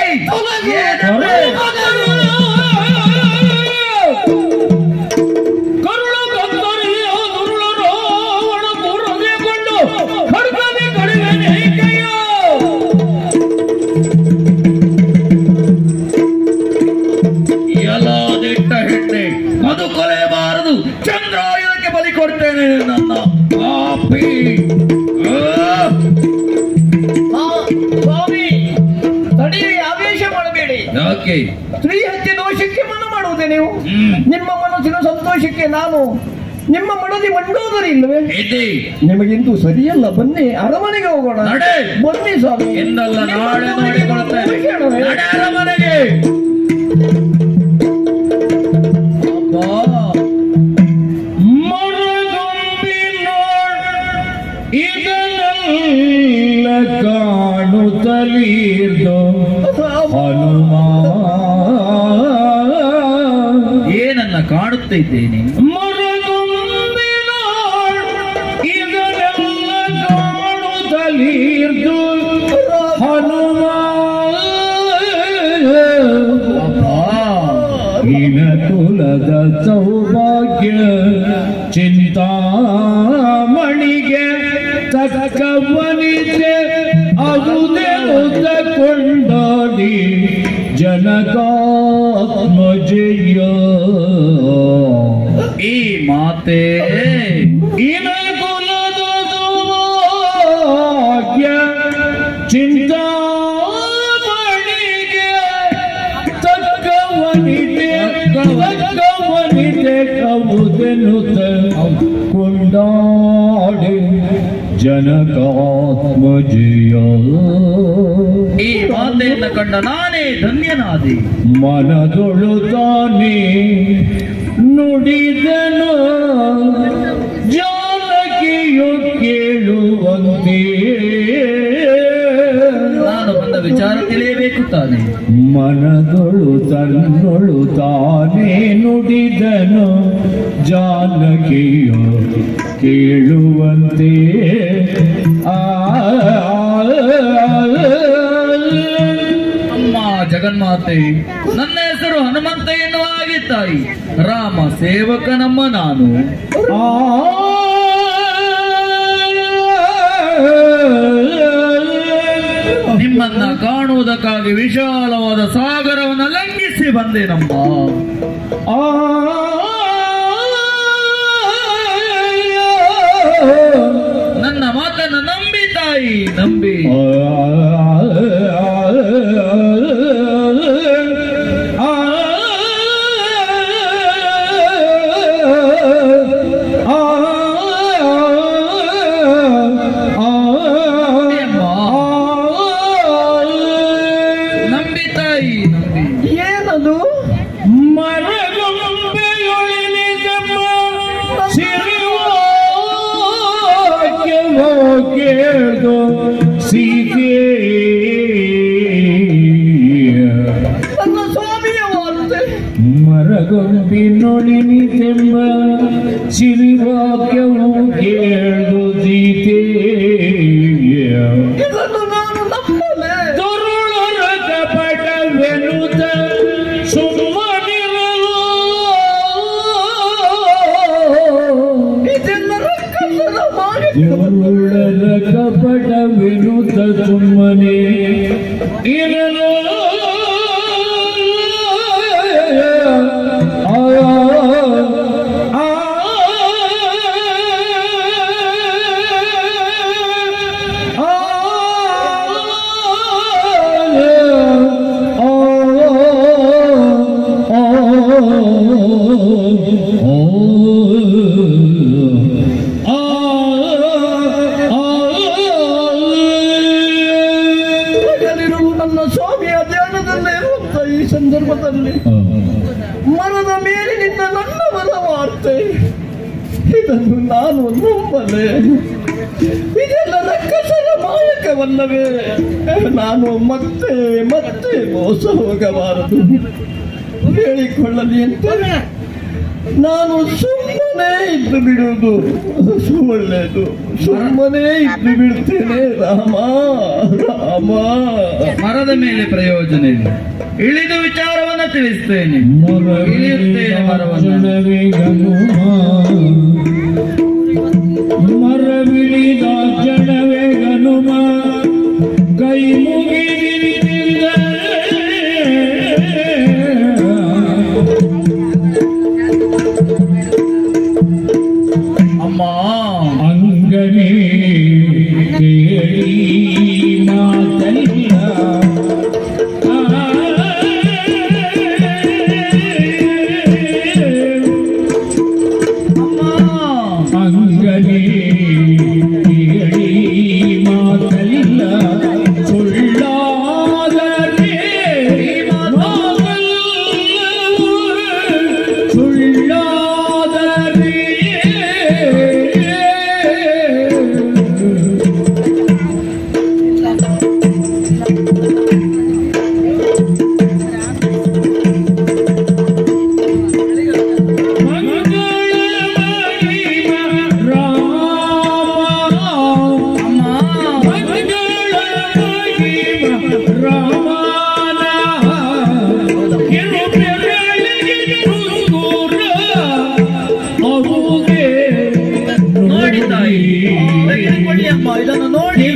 ಅದು ಕೊಲೆಬಾರದು. ಚಂದ್ರಾಯುಧಕ್ಕೆ ಬಲಿ ಕೊಡ್ತೇನೆ ನನ್ನ ಪಾಪಿ. ಸ್ವಾಮಿ ತಡೆಯ ಆವೇಶ ಮಾಡಬೇಡಿ. ಯಾಕೆ? ಸ್ತ್ರೀ ಹತ್ಯೆ ದೋಷಕ್ಕೆ ಮನ ಮಾಡುವುದೇ ನೀವು? ನಿಮ್ಮ ಮನಸ್ಸಿನ ಸಂತೋಷಕ್ಕೆ ನಾನು ನಿಮ್ಮ ಮನದಿ ಮಂಡೋದರಿ ಇಲ್ಲವೇ? ನಿಮಗಿಂದು ಸರಿಯಲ್ಲ. ಬನ್ನಿ ಅರಮನೆಗೆ ಹೋಗೋಣ. ಬನ್ನಿ ಸ್ವಾಮಿ. ಎಂದಲ್ಲ ನಾಳೆ ನೋಡಿಕೊಳ್ಳುತ್ತೇನೆ. ಅರಮನೆಗೆ ಕಾಣುತ್ತಲೀರ್ದು ಹನುಮ. ಏನನ್ನ ಕಾಣುತ್ತಿದ್ದೇನೆ? ಮರಗೊಂದಿನ ಇದನ್ನೆಲ್ಲ ಕಾಣುತ್ತಲೀರ್ದು ಹನುಮ. ಇನ ಕುಲದ ಸೌಭಾಗ್ಯ ಚಿಂತಾಮಣಿಗೆ ತಕ್ಕವನಿಗೆ ಅವುದೆನುತ ಕೊಂಡಾಡಿ ಜನಕಾತ್ಮಜಯ. ಈ ಮಾತೆ ಇನ ಕುಲದ ಸೌಭಾಗ್ಯ ಚಿಂತಾಮಣಿಗೆ ತಕ್ಕವನಿಗೆ ಅವುದೆನುತ ಕೊಂಡಾಡಿ ಜನಕಾತ್ಮಜಯ. ಈ ಮಾತೆಯನ್ನು ಕಂಡ ನಾನೇ ಧನ್ಯನಾದೆ. ಮನದೊಳು ತಾನೇ ನುಡಿದನು ಜಾನಕಿಯು ಕೇಳುವಂತೆ. ನಾನು ಬಂದ ವಿಚಾರ ತಿಳಿಯಬೇಕು ತಾನೆ. ಮನದೊಳು ತನ್ನೊಳು ತಾನೇ ನುಡಿದನು ಜಾನಕಿಯು ಕೇಳುವಂತೆ. ಅಮ್ಮ ಜಗನ್ಮಾತೆ, ನನ್ನ ಹೆಸರು ಹನುಮಂತ ಎನ್ನುವ ಹಾಗೆ ತಾಯಿ. ರಾಮ ಸೇವಕನಮ್ಮ ನಾನು. ನಿಮ್ಮನ್ನ ಕಾಣುವುದಕ್ಕಾಗಿ ವಿಶಾಲವಾದ ಸಾಗರವನ್ನು ಲಂಘಿಸಿ ಬಂದೇನಮ್ಮ. ನನ್ನ ಮಾತನ್ನು ನಂಬಿ ತಾಯಿ, ನಂಬಿ. ನಂಬಿ ತಾಯಿ, ನಂಬಿ. ಏನದು? ಕೇಳ್ದು ಸೀತೆ ನನ್ನ ಸ್ವಾಮಿಯ ವಾರ್ತೆ. ಮರಗೊಂಬಿನೊಳಿನಿತೆಂಬ ಸಿರಿವಾಕ್ಯವು ಕೇಳ್ದು ಸೀತೆ. ಇದನ್ನು ನಾನು ನಂಬಲೆ. ತರುಳರ ಕಪಟವೆನುತ ಸುಮ್ಮನಿರಲು ಇದೆಲ್ಲ ರಕ್ಕಸರ ಮಾಡಿ ತರುಳರ ಕಪಟ ವಿನುತ ಸುಮ್ಮನೆ ಇರಲು ನನ್ನ ಸ್ವಾಮಿಯ ಧ್ಯಾನದಲ್ಲೇ ಇರುವಂತ ಈ ಸಂದರ್ಭದಲ್ಲಿ ಮರದ ಮೇಲಿನಿಂದ ನನ್ನ ಮನ ವಾರ್ತೆ ಇದನ್ನು ನಾನು ನಂಬಲೆ. ಇದೆಲ್ಲ ರಕ್ಕಸರ ಮಾಯಕವಲ್ಲವೇ? ನಾನು ಮತ್ತೆ ಮತ್ತೆ ಮೋಸ ಹೋಗಬಾರದು. ಹೇಳಿಕೊಳ್ಳಲಿ ಅಂತ ನಾನು ಸುಮ್ಮನೆ ಇದ್ದು ಬಿಡುವುದು ಒಳ್ಳೆಯದು. ಸುಮ್ಮನೆ ಇದ್ದು ಬಿಡ್ತೇನೆ. ರಾಮ ರಾಮ. ಮರದ ಮೇಲೆ ಪ್ರಯೋಜನ ಇಲ್ಲ. ಇಳಿದು ವಿಚಾರವನ್ನ ತಿಳಿಸ್ತೇನೆ. ಇಳಿಯುತ್ತೇನೆ ಮರವನ್ನು. ಮರವಿಳಿದ ಜನವೇ ಗನುಮ ಕೈ ಮುಗಿದ ಅಮ್ಮ ಅಂಗನೇ ಕೇಳಿ ಮಾತಲ್ಲ ಅಂಗನೇ ಕೇಳಿ ಮಾತಲ್ಲ ಸುಳ್ಳಾದರೆ ಸುಳ್ಳಾದರೆ ನೋಡಿ ತಾಯಿ, ತೆಗೆದುಕೊಳ್ಳಿ ಅಮ್ಮ, ಇದನ್ನು ನೋಡಿ.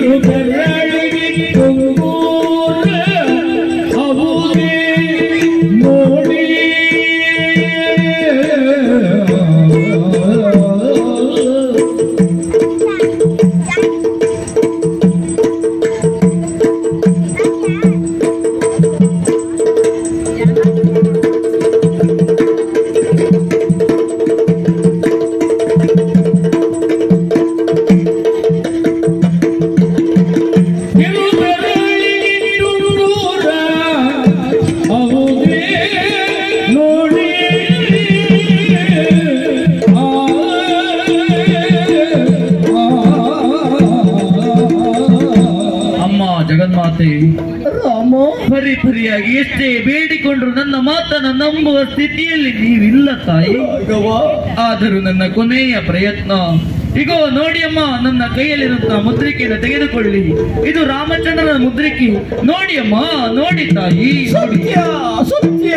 ಜಗನ್ಮಾತೆ ರಾಮ, ಪರಿಯಾಗಿ ಎಷ್ಟೇ ಬೇಡಿಕೊಂಡ್ರು ನನ್ನ ಮಾತನ್ನು ನಂಬುವ ಸ್ಥಿತಿಯಲ್ಲಿ ನೀವಿಲ್ಲ ತಾಯಿ. ಆದರೂ ನನ್ನ ಕೊನೆಯ ಪ್ರಯತ್ನ ಇಗೋ ನೋಡಿ ಅಮ್ಮ, ನನ್ನ ಕೈಯಲ್ಲಿರುವಂತಹ ಮುದ್ರಿಕೆಯನ್ನು ತೆಗೆದುಕೊಳ್ಳಿ. ಇದು ರಾಮಚಂದ್ರನ ಮುದ್ರಿಕೆ. ನೋಡಿ ಅಮ್ಮ, ನೋಡಿ ತಾಯಿ, ನೋಡಿ. ಸತ್ಯ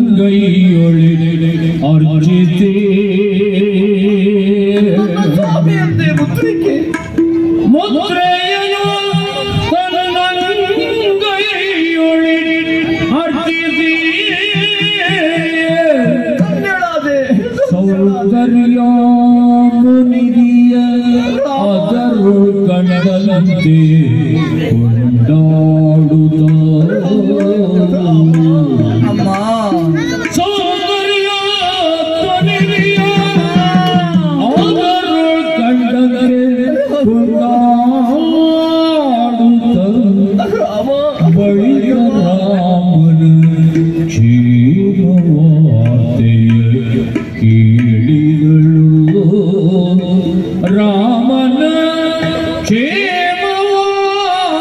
ತನ್ನಂಗೈಯೊಳಿದೆ ಅರ್ಜಿತೆ ಸ್ವಾಮಿಯಂತೆ ಮುದ್ರಿಕೆ ಮುದ್ರೆಯನು ತನ್ನಂಗೈಯೊಳಿದೆ ಅರ್ಜಿತೆ ಕನ್ನಡಾದೆ ಸೌಂದರ್ಯ ಮುನಿದಿಯ ಅದರು ಕಂಡಂತೆ ಕೊಂಡಾಡುತ್ತ ಅಮ್ಮ ಸೌಂದರ್ಯ ಮುನಿದಿಯ ಅದರು ಕಂಡಂತೆ ಕೊಂಡಾಡುತ್ತ ರಾಮ ಬಳಿಯ ರಾಮನ ಕ್ಷೇಮವಾರ್ತೆಯ ಕೇಳಿದಳು. ರಾಮನ ಕ್ಷೇಮವಾರ್ತೆಯ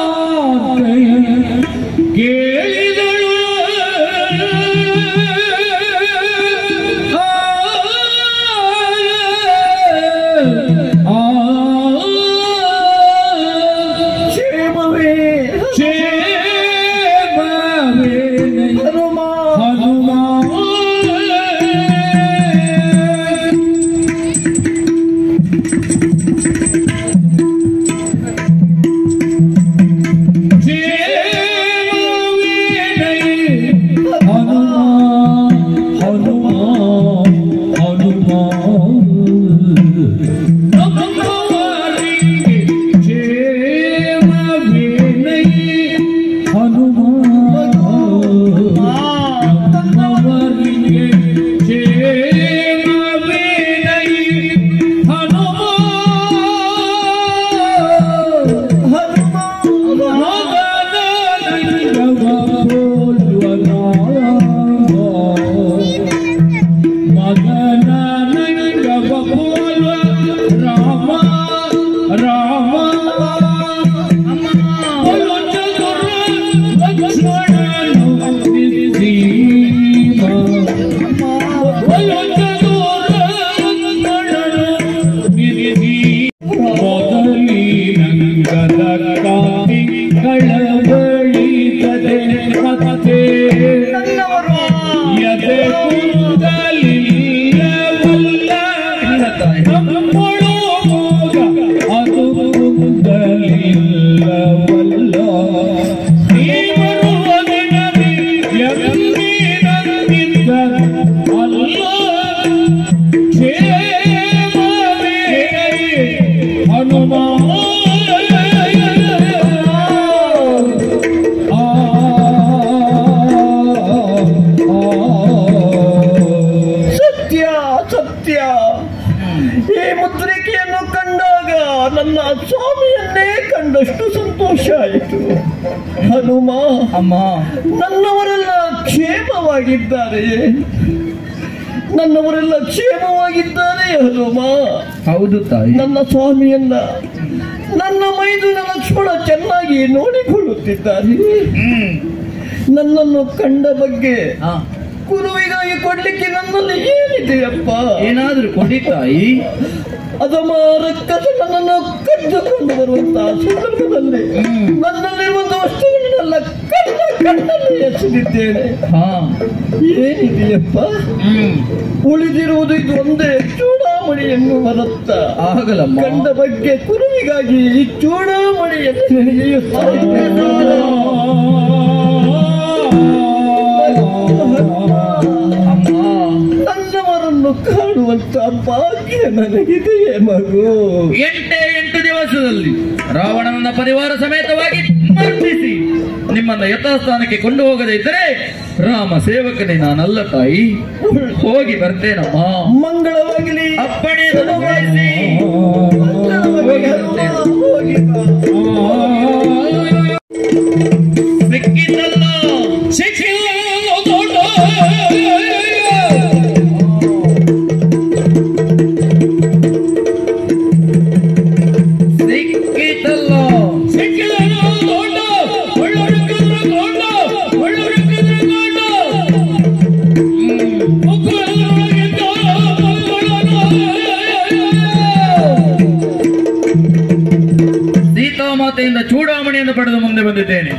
ಈ ಮುದ್ರಿಕೆಯನ್ನು ಕಂಡಾಗ ನನ್ನ ಸ್ವಾಮಿಯನ್ನೇ ಕಂಡಷ್ಟು ಸಂತೋಷ ಆಯಿತು. ಹನುಮ, ಅಮ್ಮ, ನನ್ನವರೆಲ್ಲ ಕ್ಷೇಮವಾಗಿದ್ದಾರೆ, ನನ್ನವರೆಲ್ಲ ಕ್ಷೇಮವಾಗಿದ್ದಾರೆ ಹನುಮ. ಹೌದು ತಾಯಿ. ನನ್ನ ಸ್ವಾಮಿಯನ್ನ ನನ್ನ ಮೈದುನ ಲಕ್ಷ್ಮಣ ಚೆನ್ನಾಗಿ ನೋಡಿಕೊಳ್ಳುತ್ತಿದ್ದಾರೆ. ನನ್ನನ್ನು ಕಂಡ ಬಗ್ಗೆ ಗುರುವಿಗಾಗಿ ಕೊಡ್ಲಿಕ್ಕೆ ನನ್ನಲ್ಲಿ ಏನಿದೆಯಪ್ಪ? ಏನಾದ್ರೂ ಕೊಡಿ ತಾಯಿ. ಅದಮಾರಕ್ಕಸ ನನ್ನನ್ನು ಕದ್ದುಕೊಂಡು ಬರುವಂತಹ ಸಂದರ್ಭದಲ್ಲಿ ನನ್ನಲ್ಲಿರುವಂತಹ ವಸ್ತುಗಳನ್ನೆಲ್ಲ ಕಣ್ಣಲ್ಲಿ ಎಸೆದಿದ್ದೇನೆ. ಏನಿದೆಯಪ್ಪ? ಉಳಿದಿರುವುದು ಇದು ಒಂದೇ ಚೂಡಾಮಣಿಯನ್ನು ಹೊರತ್ತ. ಆಗಲಮ್ಮ. ಕಂಡ ಬಗ್ಗೆ ಗುರುವಿಗಾಗಿ ಈ ಚೂಡಾಮಣಿಯನ್ನು ನನ್ನವರನ್ನು ಕಾಣುವಂತ ಭಾಗ್ಯ ನನಗಿದೆಯೇ ಮಗು? 8 ದಿವಸದಲ್ಲಿ ರಾವಣನ ಪರಿವಾರ ಸಮೇತವಾಗಿ ಮರ್ದಿಸಿ ನಿಮ್ಮನ್ನ ಯಥಾಸ್ಥಾನಕ್ಕೆ ಕೊಂಡು ಹೋಗದೇ ಇದ್ದರೆ ರಾಮ ಸೇವಕನೇ ನಾನಲ್ಲ ತಾಯಿ. ಹೋಗಿ ಬರ್ತೇನಮ್ಮ. ಮಂಗಳವಾಗಲಿ. ಅಪ್ಪಣೆ ಸಿಕ್ಕಿದ್ದಲ್ಲ ಸೀತಾಮಾತೆಯಿಂದ ಚೂಡಾಮಣಿಯನ್ನು ಪಡೆದು ಮುಂದೆ ಬಂದಿದ್ದೇನೆ.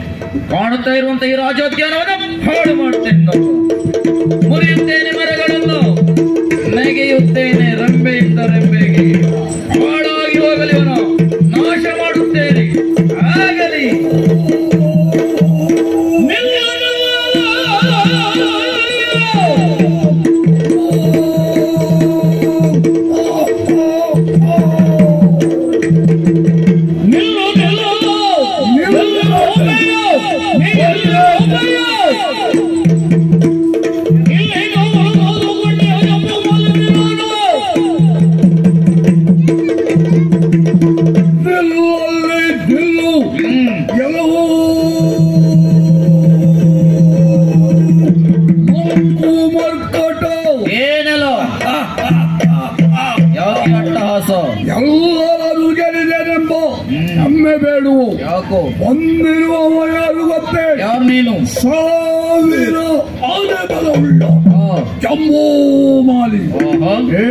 ಕಾಣುತ್ತಾ ಇರುವಂತಹ ಈ ರಾಜೋದ್ಯಾನವನ್ನು ಹಾಳು ಮಾಡುತ್ತೇನೆ, ಮುರಿಯುತ್ತೇನೆ ಮರಗಳನ್ನು, ನೆಗೆಯುತ್ತೇನೆ ರೆಂಬೆಯಿಂದ ರೆಂಬೆಗೆ. ಹಾಳಾಗಿ ಹೋಗಲಿ ಅವನು, ನಾಶ ಮಾಡುತ್ತೇನೆ. ಆಗಲಿ. ಎಲ್ಲರೂ ಗೆಲ್ಲಿದ್ದೇನೆಂಬ ಹೆಮ್ಮೆ ಬೇಡುವು. ಯಾಕೋ ಬಂದಿರುವ ಯಾರು ಗೊತ್ತೇ? ಯಾರು ನೀನು? 1000 ಆನೆ ಬಲವುಳ್ಳ ಜಂಬೂಮಾಲಿ. ಏ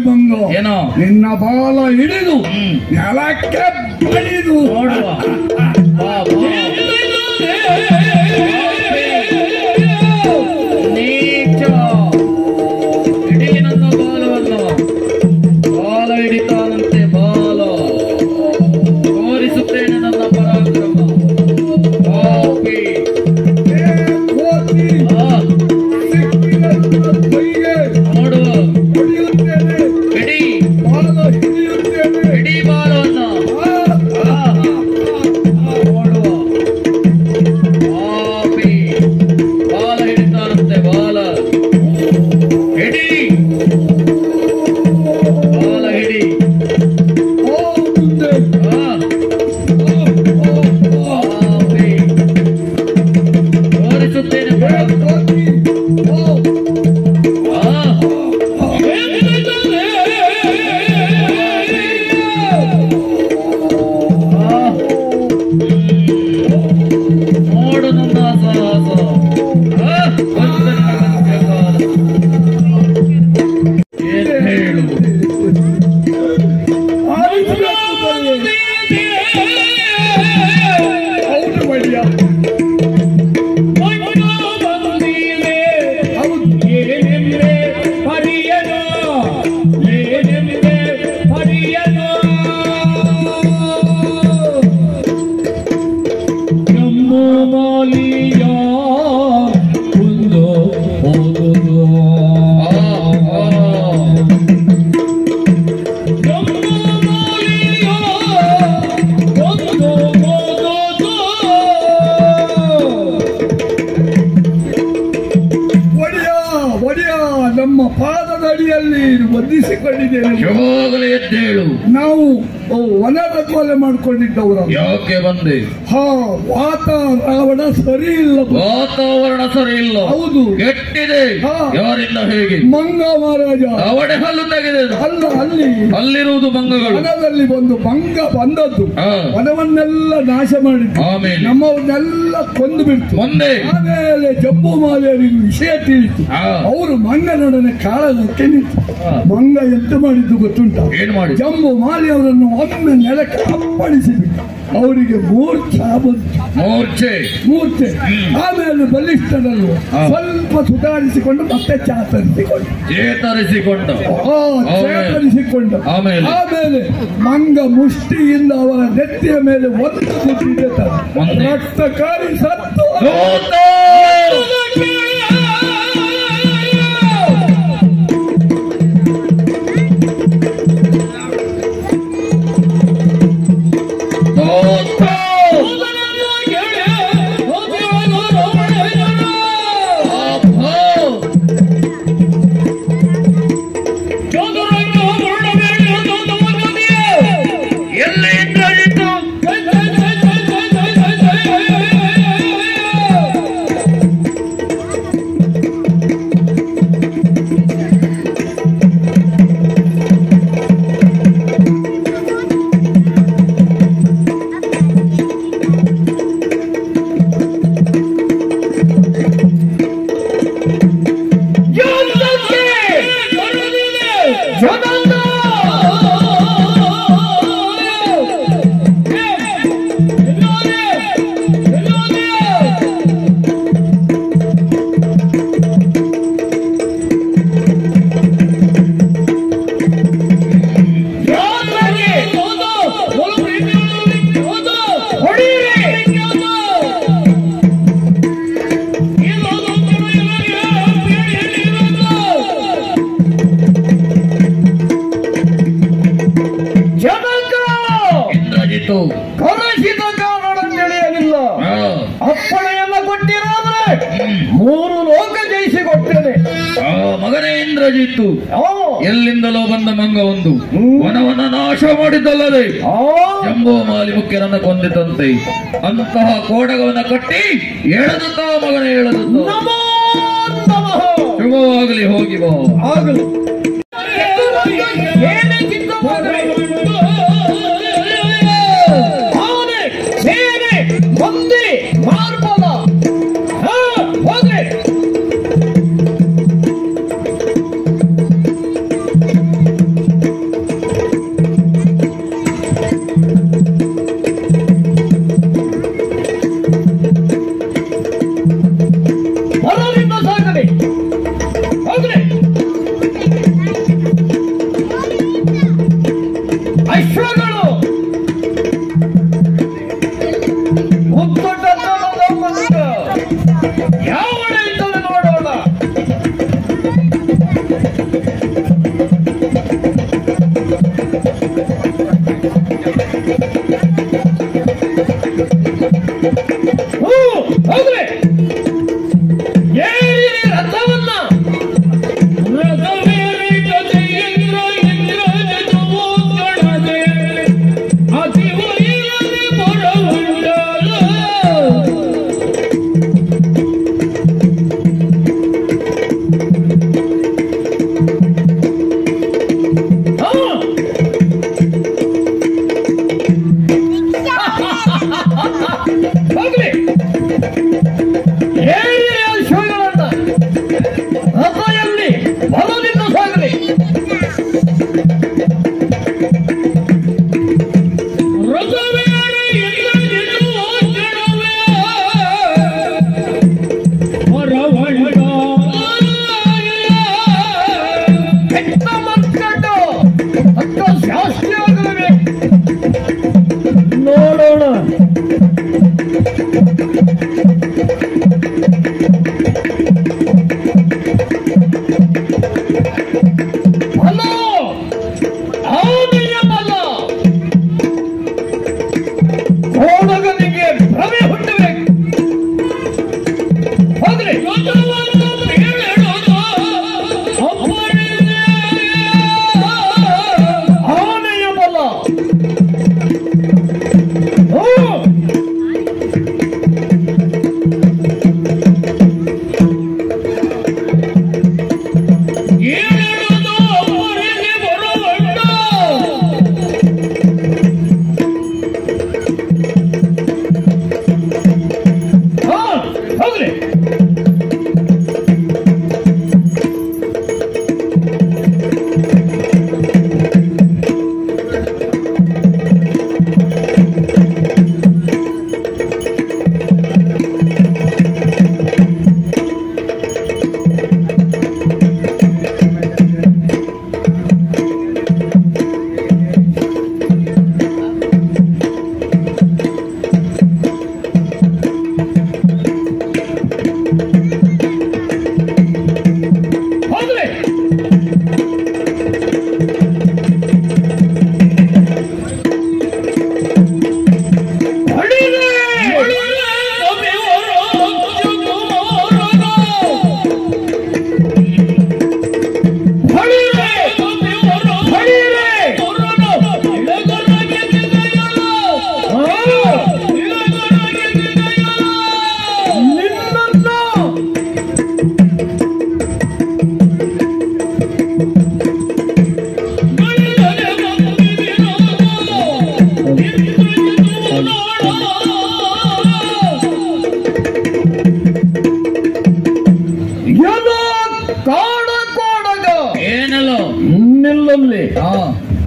ಮಂಗ, ಏನೋ ನಿನ್ನ ಬಾಲ ಹಿಡಿದು ನೆಲಕ್ಕೆ ಬಡಿದು ನೋಡುವ. ನೀಚ, ಇಡೀ ನನ್ನ ಬಾಲವನ್ನು ಬಾಲ ಹಿಡಿತಾನಂತೆ. ಬಾಲ ತೋರಿಸುತ್ತೇನೆ ನನ್ನ ಪರಾಕ್ರಮ. ಪಾಪಿ. ಕೋತಿ ಆ, ಸಿಕ್ಕಿದ ಕೈಗೆ ನೋಡುವ. ಹೊಡೆಯುತ್ತೇನೆ. ಬಂಧಿಸಿಕೊಂಡಿದ್ದೇನೆ. ಯಾವಾಗಲೇ ಎದ್ದೇಳು. ನಾವು ವನದ ಕೊಲೆ ಮಾಡ್ಕೊಂಡಿದ್ದವರು. ಯಾಕೆ ಬಂದೆ? ವಾತಾವರಣ ಸರಿ ಇಲ್ಲ. ವಾತಾವರಣ ಸರಿ ಇಲ್ಲ. ಹೌದು, ಕೆಟ್ಟಿದೆ. ಯಾರಿಂದ? ಹೇಗೆ? ಮಂಗ ಮಹಾರಾಜ ಅವಡೆ ಹಲ್ಲು ತೆಗೆದ. ಅಲ್ಲ, ಅಲ್ಲಿರುವುದು ಮಂಗಗಳು. ವನದಲ್ಲಿ ಮಂಗ ಬಂದದ್ದು ವನವನ್ನೆಲ್ಲ ನಾಶ ಮಾಡಿದ್ದು. ಆಮೇಲೆ ನಮ್ಮವನ್ನೆಲ್ಲ ಕೊಂದು ಬಿಡ್ತು. ಆಮೇಲೆ ಜಂಬೂ ಮಾಲಿಯವರಿಗೆ ವಿಷಯ ತಿಳಿತು. ಅವರು ಮಂಗನೊಡನೆ ಕಾಳಗಕ್ಕೆ ನಿಂತು. ಮಂಗ ಎಂತ ಮಾಡಿದ್ದು ಗೊತ್ತುಂಟ? ಏನ್ ಮಾಡಿ? ಜಂಬೂ ಮಾಲಿ ಅವರನ್ನು ಒಮ್ಮೆ ನೆಲಕ್ಕೆ ಅಪ್ಪಳಿಸಿಬಿಟ್ಟು ಅವರಿಗೆ ಮೂರ್ಛೆ. ಆಮೇಲೆ ಬಲಿಷ್ಠರನ್ನು ಸ್ವಲ್ಪ ಸುಧಾರಿಸಿಕೊಂಡು ಮತ್ತೆ ಚೇತರಿಸಿಕೊಂಡು ಆಮೇಲೆ ಮಂಗ ಮುಷ್ಟಿಯಿಂದ ಅವರ ನೆತ್ತಿಯ ಮೇಲೆ ಒಂದು ಗುದ್ದಿದೆ. ರಕ್ತಕಾರಿ ಸತ್ತು ಕನಸಿದ ಕಾರಣಗಳಿಯಲಿಲ್ಲ. ಅಪ್ಪಣೆಯನ್ನ ಕೊಟ್ಟಿರಾದ್ರೆ 3 ಲೋಕ ಜಯಿಸಿಕೊಡ್ತೇನೆ. ಮಗನೇ ಇಂದ್ರಜಿತ್ತು, ಎಲ್ಲಿಂದಲೋ ಬಂದ ಮಂಗ ಒಂದು ವನವನ್ನ ನಾಶ ಮಾಡಿದ್ದಲ್ಲದೆ ಜಂಬೂ ಮಾಲಿ ಮುಖ್ಯರನ್ನ ಕೊಂದಿತಂತೆ. ಅಂತಹ ಕೋಡಗವನ್ನ ಕಟ್ಟಿ ಎಳೆದುತ್ತ ಮಗನೇ ಎಳೆದು. ಶುಭವಾಗಲಿ, ಹೋಗಿ ಬಾ. ಆಗಲಿ. ಬಂದೆ ಮಾಡ್ಬೋದ ಹೋದ್ರೆ ಹೊರದಿಂದ ಸಾಗದೆ ಹೋಗ್ರೆ ಅಶ್ವಗಳು ಯಾವ ನೋಡೋಣ. ಹೋಗ್ರೆ ಏರಿ ರಥವನ್ನ ರಥವೇರಿ ಜೊತೆ ಇಂದ್ರ ಇಂದ್ರ ಜೊತೆ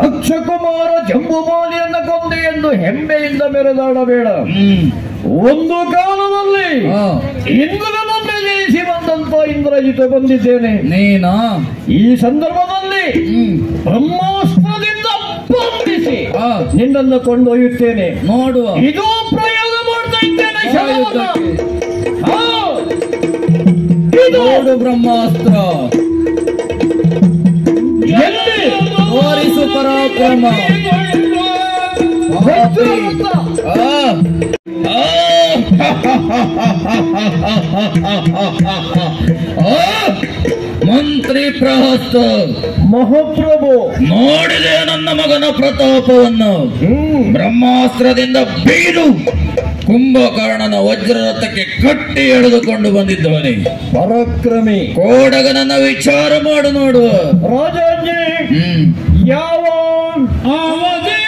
ಅಕ್ಷಕುಮಾರ ಜಂಬುಮಾಲಿಯನ್ನ ಕೊಂದೆ ಎಂದು ಹೆಮ್ಮೆಯಿಂದ ಮೆರೆದಾಡಬೇಡ. ಒಂದು ಕಾಲದಲ್ಲಿ ಇಂದ್ರನನ್ನೇ ಜಯಿಸಿ ಬಂದಂತ ಇಂದ್ರಜಿತ ಬಂದಿದ್ದೇನೆ. ನೀನಾ ಈ ಸಂದರ್ಭದಲ್ಲಿ ಬ್ರಹ್ಮಾಸ್ತ್ರದಿಂದ ಬಂಧಿಸಿ ನಿನ್ನನ್ನು ಕೊಂಡೊಯ್ಯುತ್ತೇನೆ. ನೋಡುವ. ಇದು ಪ್ರಯೋಗ ಮಾಡ್ತಾ ಇದ್ದೇನೆ ಶವವನ್ನ. ನೋಡು ಬ್ರಹ್ಮಾಸ್ತ್ರ ಎಲ್ಲಿ ತೋರಿಸು ಪರಾಕ್ರಮ. ಮಂತ್ರಿ ಪ್ರಹಸ್ತ ಮಹಾಪ್ರಭು ನೋಡಿದೆ ನನ್ನ ಮಗನ ಪ್ರತಾಪವನ್ನು. ಬ್ರಹ್ಮಾಸ್ತ್ರದಿಂದ ಬೀರು ಕುಂಭಕರ್ಣನ ವಜ್ರರಥಕ್ಕೆ ಕಟ್ಟಿ ಎಳೆದುಕೊಂಡು ಬಂದಿದ್ದವನೇ ಪರಾಕ್ರಮಿ. ಕೋಡಗನನ್ನ ವಿಚಾರ ಮಾಡು ನೋಡುವ. ರಾಜಾಜ್ಞೆ ಯಾವ ವೀರ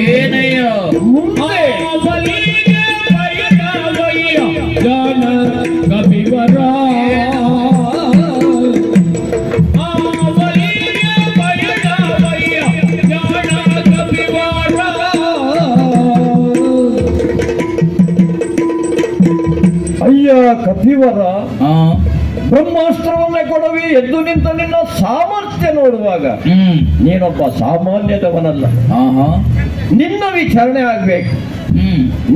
ಏನಯ್ಯ ಮುಂದೆ ಅಯ್ಯ ಕಪಿವರ, ಬ್ರಹ್ಮಾಸ್ತ್ರವನ್ನೇ ಕೊಡವಿ ಎದ್ದು ನಿಂತ ನಿನ್ನ ಸಾಮರ್ಥ್ಯ ನೋಡುವಾಗ ನೀನೊಬ್ಬ ಸಾಮಾನ್ಯದವನಲ್ಲ. ನಿನ್ನ ವಿಚಾರಣೆ ಆಗ್ಬೇಕು.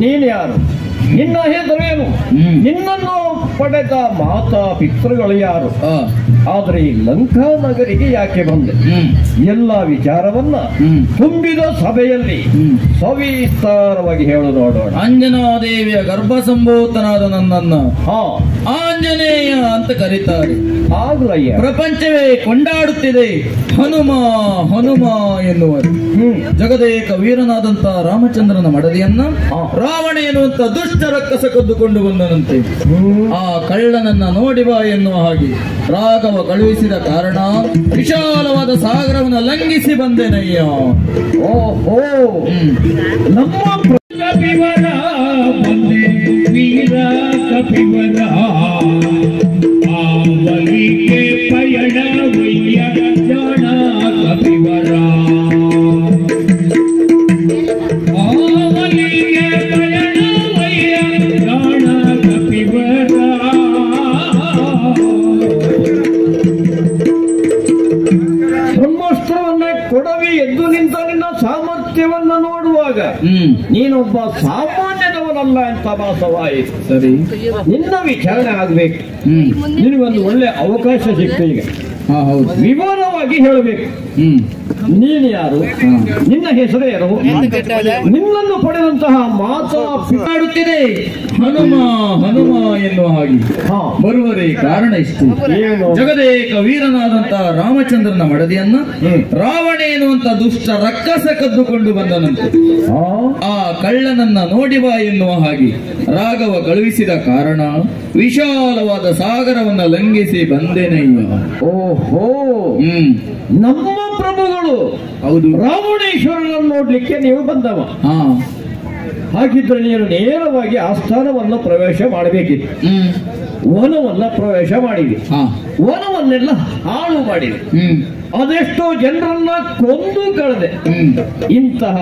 ನೀನ್ ಯಾರು? ನಿನ್ನ ಹೆಸರೇನು? ನಿನ್ನನ್ನು ಪಡೆದ ಮಾತಾ ಪಿತೃಗಳು ಯಾರು? ಆದ್ರೆ ಈ ಲಂಕಾ ನಗರಿಗೆ ಯಾಕೆ ಬಂದೆ? ಎಲ್ಲ ವಿಚಾರವನ್ನ ತುಂಬಿದ ಸಭೆಯಲ್ಲಿ ಸವಿಸ್ತಾರವಾಗಿ ಹೇಳು ನೋಡೋಣ. ಅಂಜನಾದೇವಿಯ ಗರ್ಭ ಸಂಭೂತನಾದ ನನ್ನನ್ನು ಆಂಜನೇಯ ಅಂತ ಕರೀತಾರೆ. ಆಗ್ಲಯ್ಯ, ಪ್ರಪಂಚವೇ ಕೊಂಡಾಡುತ್ತಿದೆ ಹನುಮ ಹನುಮ ಎನ್ನುವರು. ಜಗದೇಕ ವೀರನಾದಂತ ರಾಮಚಂದ್ರನ ಮಡದಿಯನ್ನ ರಾವಣ ಎನ್ನುವಂತ ದುಷ್ಟ ರಕ್ಕಸ ಕದ್ದುಕೊಂಡು ಬಂದನಂತೆ. ಆ ಕಳ್ಳನನ್ನ ನೋಡಿ ಬಾ ಎನ್ನುವ ಹಾಗೆ ರಾಘವ ಕಳುಹಿಸಿದ ಕಾರಣ ವಿಶಾಲವಾದ ಸಾಗರವನ್ನು ಲಂಘಿಸಿ ಬಂದೇನಯ್ಯ. ಓಹೋ, ನಮ್ಮ ಕಪಿವರ ಬಂದೆ ವೀರ ಕಪಿವರ ಆವಲಿಗೆ ಪಯಣವಯ್ಯ ಜಾಣ ಕಪಿವರ ಆವಲಿಗೆ ಪಯಣವಯ್ಯ ಜಾಣ ಕಪಿವರ ಬ್ರಹ್ಮಾಸ್ತ್ರವನ್ನೇ ಕೊಡವಿ ಎದ್ದು ನಿಂತ ನಿನ್ನ ಸಾಮರ್ಥ್ಯವನ್ನ ನೋಡುವಾಗ ನೀನೊಬ್ಬ ಸಾಮಾನ್ಯದವನಲ್ಲ ಅಂತ ಭಾಸವಾಯಿತು. ಸರಿ, ನಿನ್ನ ವಿಚಾರಣೆ ಆಗ್ಬೇಕು. ನಿನಗೊಂದು ಒಳ್ಳೆ ಅವಕಾಶ ಸಿಕ್ತು. ಈಗ ಹೌದು, ವಿವರವಾಗಿ ಹೇಳಬೇಕು. ನೀನು ಯಾರು? ನಿನ್ನ ಹೆಸರೇನು? ನಿನ್ನನ್ನು ಪಡೆದಂತಹ ಮಾತಾ ಪಿತಾಡುತ್ತಿದೆ ಹನುಮ ಹನುಮ ಎನ್ನುವ ಹಾಗೆ ಬರುವರೆ ಕಾರಣ ಇಷ್ಟು. ಜಗದೇಕ ವೀರನಾದಂತಹ ರಾಮಚಂದ್ರನ ಮಡದಿಯನ್ನ ರಾವಣ ಎನ್ನುವಂತ ದುಷ್ಟ ರಕ್ಕಸ ಕದ್ದುಕೊಂಡು ಬಂದನಂತೆ. ಆ ಕಳ್ಳನನ್ನ ನೋಡಿ ಬಾ ಎನ್ನುವ ಹಾಗೆ ರಾಘವ ಕಳುಹಿಸಿದ ಕಾರಣ ವಿಶಾಲವಾದ ಸಾಗರವನ್ನ ಲಂಘಿಸಿ ಬಂದೇನಯ್ಯ. ಓಹೋ, ನಮ್ಮ ಪ್ರಭುಗಳು ಹೌದು, ರಾವಣೇಶ್ವರನನ್ನು ನೋಡ್ಲಿಕ್ಕೆ ನೀವು ಬಂದವ. ಹಾಗಿದ್ರೆ ನೀನು ನೇರವಾಗಿ ಆಸ್ಥಾನವನ್ನು ಪ್ರವೇಶ ಮಾಡಬೇಕಿತ್ತು. ವನವನ್ನ ಪ್ರವೇಶ ಮಾಡಿದೆ. ವನವನ್ನೆಲ್ಲ ಹಾಳು ಮಾಡಿದೆ. ಅದೆಷ್ಟೋ ಜನರನ್ನ ಕೊಂದು ಕಳೆದೆ. ಇಂತಹ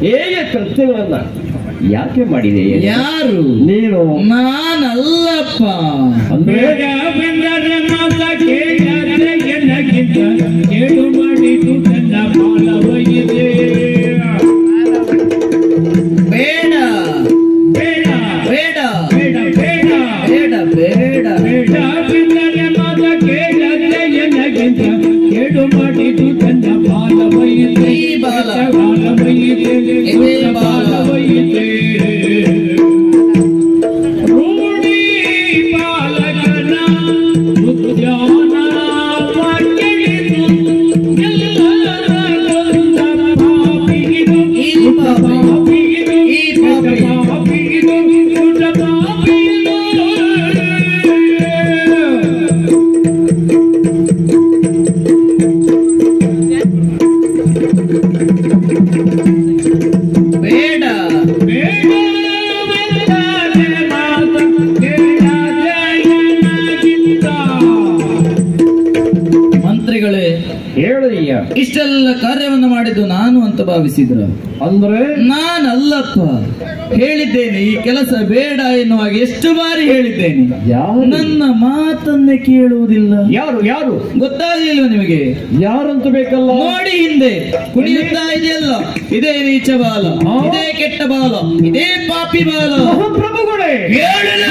ಹೇಯ ಕೃತ್ಯಗಳನ್ನ ಯಾಕೆ ಮಾಡಿದೆ? ಯಾರು? ನೀನು. ನಾನಲ್ಲಪ್ಪ. ಅಂದ್ರೆ ಕೇಳು ಮಾಡಿತು ತನ್ನ ಬಾಲವೈದೆ. ಬೇಡ ಬೇಡ ಬೇಡ ಬೇಡ ಬೇಡ ಬೇಡ ಬೇಡ ಬೇಡ ಬಿಲ್ಲನೆ ಮಾತ ಕೇಳಗಿಂತ ಕೇಳು ಮಾಡಿತು ತನ್ನ ಬಾಲವೈದೆ. ಬಾಲವೈದೆ ಬಾಲವೈದೆ ರೂಢಿ ಬಾಲಕನ ಉದ್ಯಾನ ಪಾಪ ಅಯ್ಯ, ಇಷ್ಟೆಲ್ಲ ಕಾರ್ಯವನ್ನು ಮಾಡಿದ್ದು ನಾನು ಅಂತ ಭಾವಿಸಿದ್ರ? ಅಂದ್ರೆ ನಾನಲ್ಲಪ್ಪ. ಹೇಳಿದ್ದೇನೆ ಈ ಕೆಲಸ ಬೇಡ ಎನ್ನುವಾಗ ಎಷ್ಟು ಬಾರಿ ಹೇಳಿದ್ದೇನೆ. ಯಾರು? ನನ್ನ ಮಾತನ್ನೇ ಕೇಳುವುದಿಲ್ಲ. ಯಾರು ಯಾರು ಗೊತ್ತಾಗಲಿಲ್ವ ನಿಮಗೆ? ಯಾರಂತ ಬೇಕಲ್ಲ? ನೋಡಿ ಹಿಂದೆ ಕುಣಿಯುತ್ತಾ ಇದೆಯಲ್ಲ, ಇದೇ ನೀಚ ಬಾಲ, ಇದೇ ಕೆಟ್ಟ ಬಾಲ, ಇದೇ ಪಾಪಿ ಬಾಲ. ಮಹಾಪ್ರಭುಗಳೇ ಹೇಳಿಲ್ಲ.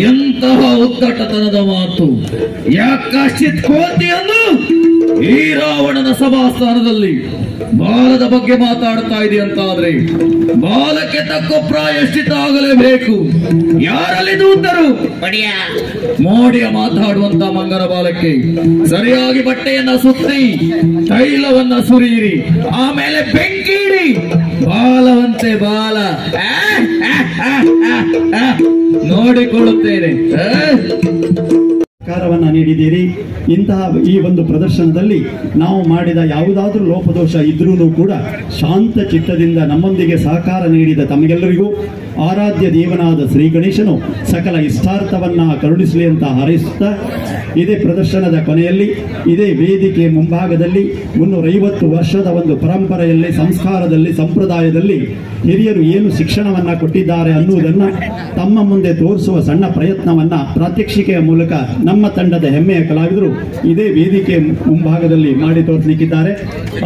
ಎಂತಹ ಉದ್ದಟತನದ ಮಾತು! ಯಾಕಾಶ್ಚಿತ್ ಕೋತಿಯನ್ನು ಈ ರಾವಣನ ಸಭಾಸ್ಥಾನದಲ್ಲಿ ಬಾಲದ ಬಗ್ಗೆ ಮಾತಾಡ್ತಾ ಇದೆ ಅಂತಾದ್ರೆ ಬಾಲಕ್ಕೆ ತಕ್ಕ ಪ್ರಾಯಶ್ಚಿತ ಆಗಲೇಬೇಕು. ಯಾರಲ್ಲಿ ದೂತರು? ಮೋಡಿಯ ಮಾತಾಡುವಂತ ಮಂಗನ ಬಾಲಕ್ಕೆ ಸರಿಯಾಗಿ ಬಟ್ಟೆಯನ್ನ ಸುತ್ತಿ ತೈಲವನ್ನ ಸುರಿಯಿರಿ, ಆಮೇಲೆ ಬೆಂಕಿಡಿ. ಬಾಲವಂತೆ ಬಾಲ ನೋಡಿಕೊಳ್ಳುತ್ತೇನೆ. ಸಹಕಾರವನ್ನ ನೀಡಿದ್ದೀರಿ. ಇಂತಹ ಈ ಒಂದು ಪ್ರದರ್ಶನದಲ್ಲಿ ನಾವು ಮಾಡಿದ ಯಾವುದಾದ್ರೂ ಲೋಪದೋಷ ಇದ್ರೂ ಕೂಡ ಶಾಂತ ಚಿತ್ತದಿಂದ ನಮ್ಮೊಂದಿಗೆ ಸಹಕಾರ ನೀಡಿದ ತಮಗೆಲ್ಲರಿಗೂ ಆರಾಧ್ಯ ದೇವನಾದ ಶ್ರೀ ಗಣೇಶನು ಸಕಲ ಇಷ್ಟಾರ್ಥವನ್ನ ಕರುಣಿಸಲಿ ಅಂತ ಹಾರೈಸುತ್ತಾ, ಇದೇ ಪ್ರದರ್ಶನದ ಕೊನೆಯಲ್ಲಿ ಇದೇ ವೇದಿಕೆಯ ಮುಂಭಾಗದಲ್ಲಿ 350 ವರ್ಷದ ಒಂದು ಪರಂಪರೆಯಲ್ಲಿ, ಸಂಸ್ಕಾರದಲ್ಲಿ, ಸಂಪ್ರದಾಯದಲ್ಲಿ ಹಿರಿಯರು ಏನು ಶಿಕ್ಷಣವನ್ನ ಕೊಟ್ಟಿದ್ದಾರೆ ಅನ್ನುವುದನ್ನ ತಮ್ಮ ಮುಂದೆ ತೋರಿಸುವ ಸಣ್ಣ ಪ್ರಯತ್ನವನ್ನ ಪ್ರಾತ್ಯಕ್ಷಿಕೆಯ ಮೂಲಕ ನಮ್ಮ ತಂಡದ ಹೆಮ್ಮೆಯ ಕಲಾವಿದರು ಇದೇ ವೇದಿಕೆ ಮುಂಭಾಗದಲ್ಲಿ ಮಾಡಿ ತೋರಿಸಲಿಕ್ಕಿದ್ದಾರೆ.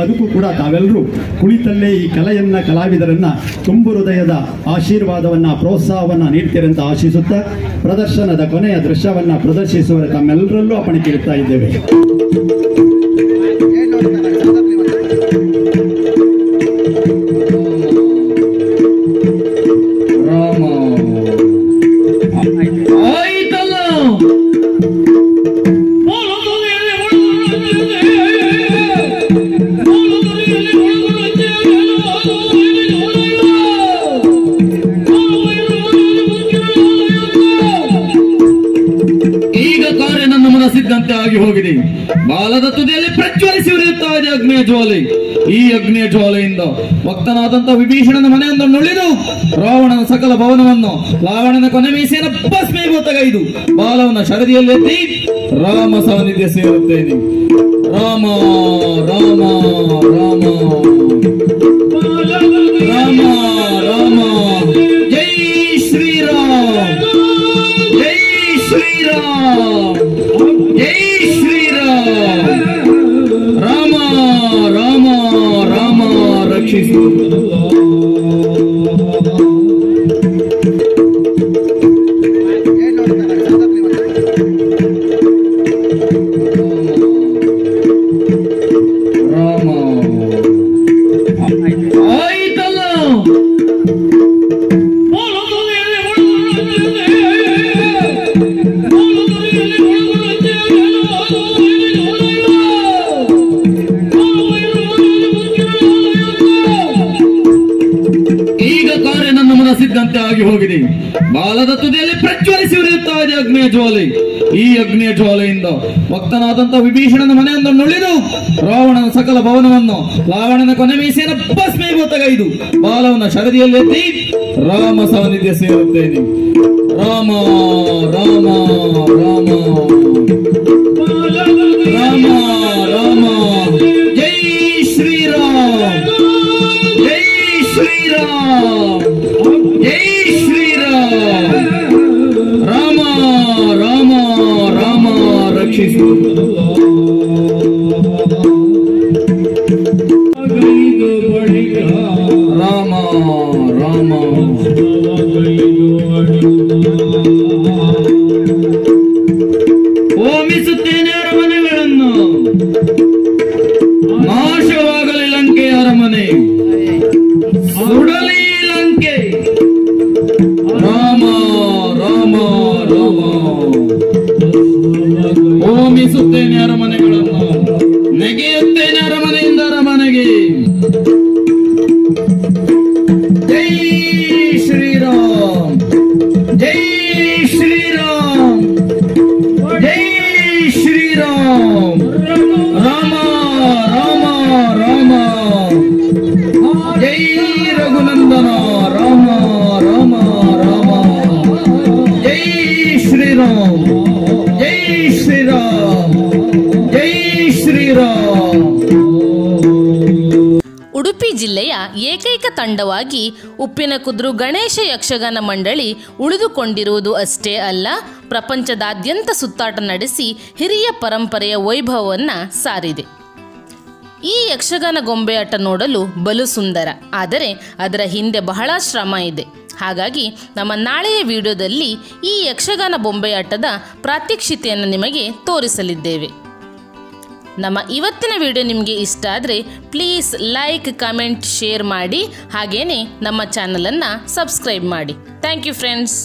ಅದಕ್ಕೂ ಕೂಡ ತಾವೆಲ್ಲರೂ ಕುಳಿತಲ್ಲೇ ಈ ಕಲೆಯನ್ನ, ಕಲಾವಿದರನ್ನ ತುಂಬು ಹೃದಯದ ಆಶೀರ್ವಾದವನ್ನ, ಪ್ರೋತ್ಸಾಹವನ್ನ ನೀಡ್ತೀರಂತ ಆಶಿಸುತ್ತಾ ಪ್ರದರ್ಶನದ ಕೊನೆಯ ದೃಶ್ಯವನ್ನ ಪ್ರದರ್ಶಿಸುವ ತಮ್ಮೆಲ್ಲರಲ್ಲೂ ಅಪ್ಪಣೆ ಕೇಳುತ್ತಾ ಇದ್ದೇವೆ. ಸಿದ್ಧಂತೆ ಆಗಿ ಹೋಗಿದೆ. ಬಾಲದ ತುದಿಯಲ್ಲಿ ಪ್ರಜ್ವಲಿಸಿ ಉರಿಯುತ್ತಾ ಇದೆ ಅಗ್ನಿಯ ಜ್ವಾಲೆ. ಈ ಅಗ್ನಿಯ ಜ್ವಾಲೆಯಿಂದ ಭಕ್ತನಾದಂತಹ ವಿಭೀಷಣನ ಮನೆಯನ್ನು ನುಳಿದು ರಾವಣನ ಸಕಲ ಭವನವನ್ನು, ರಾವಣನ ಕೊನೆ ಮೀಸೆಯನ್ನು ಭಸ್ಮೀಭೂತಗೈದು ಬಾಲವನ್ನ ಶರದಿಯಲ್ಲಿ ಎತ್ತಿ ರಾಮ ಸಾನ್ನಿಧ್ಯ ಸೇರುತ್ತೇನೆ. ರಾಮ ರಾಮ ರಾಮ ರಾಮ ರಾಮ. ಜೈ ಶ್ರೀರಾಮ್, ಜೈ ಶ್ರೀರಾಮ್, ಜೈ ಶ್ರೀರಾಮ್. ರಾಮ ರಾಮ ರಾಮ ರಕ್ಷಿಸು. ಸಿದ್ಧಂತೆ ಆಗಿ ಹೋಗಿದೆ. ಬಾಲದ ತುದಿಯಲ್ಲಿ ಪ್ರಜ್ವಲಿಸಿ ಉರಿಯುತ್ತಾ ಇದೆ ಅಗ್ನಿಯ ಜ್ವಾಲೆ. ಈ ಅಗ್ನಿಯ ಜ್ವಾಲೆಯಿಂದ ಭಕ್ತನಾದಂತಹ ವಿಭೀಷಣನ ಮನೆಯನ್ನು ನುಳಿದು ರಾವಣನ ಸಕಲ ಭವನವನ್ನು, ರಾವಣನ ಕೊನೆ ಮೀಸೆಯನ್ನು ಭಸ್ಮೀಭೂತಗೈದು ಬಾಲವನ್ನ ಶರದಿಯಲ್ಲಿ ಎತ್ತಿ ರಾಮ ಸಾನ್ನಿಧ್ಯ ಸೇರುತ್ತೇನೆ. ರಾಮ ರಾಮ ರಾಮ ರಾಮ ರಾಮ. ಜೈ ಶ್ರೀರಾಮ್, ಜೈ ಶ್ರೀರಾಮ್, ಜೈ ಶ್ರೀರಾಮ್. ರಾಮ ರಾಮ ರಾಮ ರಕ್ಷಿಸು. ರಾಮ ರಾಮ. ಹೋಮಿಸುತ್ತೇನೆ ಅರಮನೆಗಳನ್ನು, ನಾಶವಾಗಲಿ ಲಂಕೆಯ ಅರಮನೆ, ಸುಡಲಿ ಲಂಕೆ. ರಾಮ ರಾಮ ರಾಮ. ಹೋಮಿಸುತ್ತೇನೆ ಅರಮನೆಗಳನ್ನು, ನೆಗೆಯುತ್ತೇನೆ ಅರಮನೆ ಜೈ ಶ್ರೀರಾಮ್. ಉಡುಪಿ ಜಿಲ್ಲೆಯ ಏಕೈಕ ತಂಡವಾಗಿ ಉಪ್ಪಿನಕುದ್ರು ಗಣೇಶ ಯಕ್ಷಗಾನ ಮಂಡಳಿ ಉಳಿದುಕೊಂಡಿರುವುದು ಅಷ್ಟೇ ಅಲ್ಲ, ಪ್ರಪಂಚದಾದ್ಯಂತ ಸುತ್ತಾಟ ನಡೆಸಿ ಹಿರಿಯ ಪರಂಪರೆಯ ವೈಭವವನ್ನು ಸಾರಿದೆ. ಈ ಯಕ್ಷಗಾನ ಗೊಂಬೆಯಾಟ ನೋಡಲು ಬಲು ಸುಂದರ, ಆದರೆ ಅದರ ಹಿಂದೆ ಬಹಳ ಶ್ರಮ ಇದೆ. ಹಾಗಾಗಿ ನಮ್ಮ ನಾಳೆಯ ವಿಡಿಯೋದಲ್ಲಿ ಈ ಯಕ್ಷಗಾನ ಬೊಂಬೆಯಾಟದ ಪ್ರಾತ್ಯಕ್ಷಿತೆಯನ್ನು ನಿಮಗೆ ತೋರಿಸಲಿದ್ದೇವೆ. ನಮ್ಮ ಇವತ್ತಿನ ವಿಡಿಯೋ ನಿಮಗೆ ಇಷ್ಟ ಆದರೆ ಪ್ಲೀಸ್ ಲೈಕ್, ಕಮೆಂಟ್, ಶೇರ್ ಮಾಡಿ. ಹಾಗೆಯೇ ನಮ್ಮ ಚಾನಲನ್ನು ಸಬ್ಸ್ಕ್ರೈಬ್ ಮಾಡಿ. Thank you friends.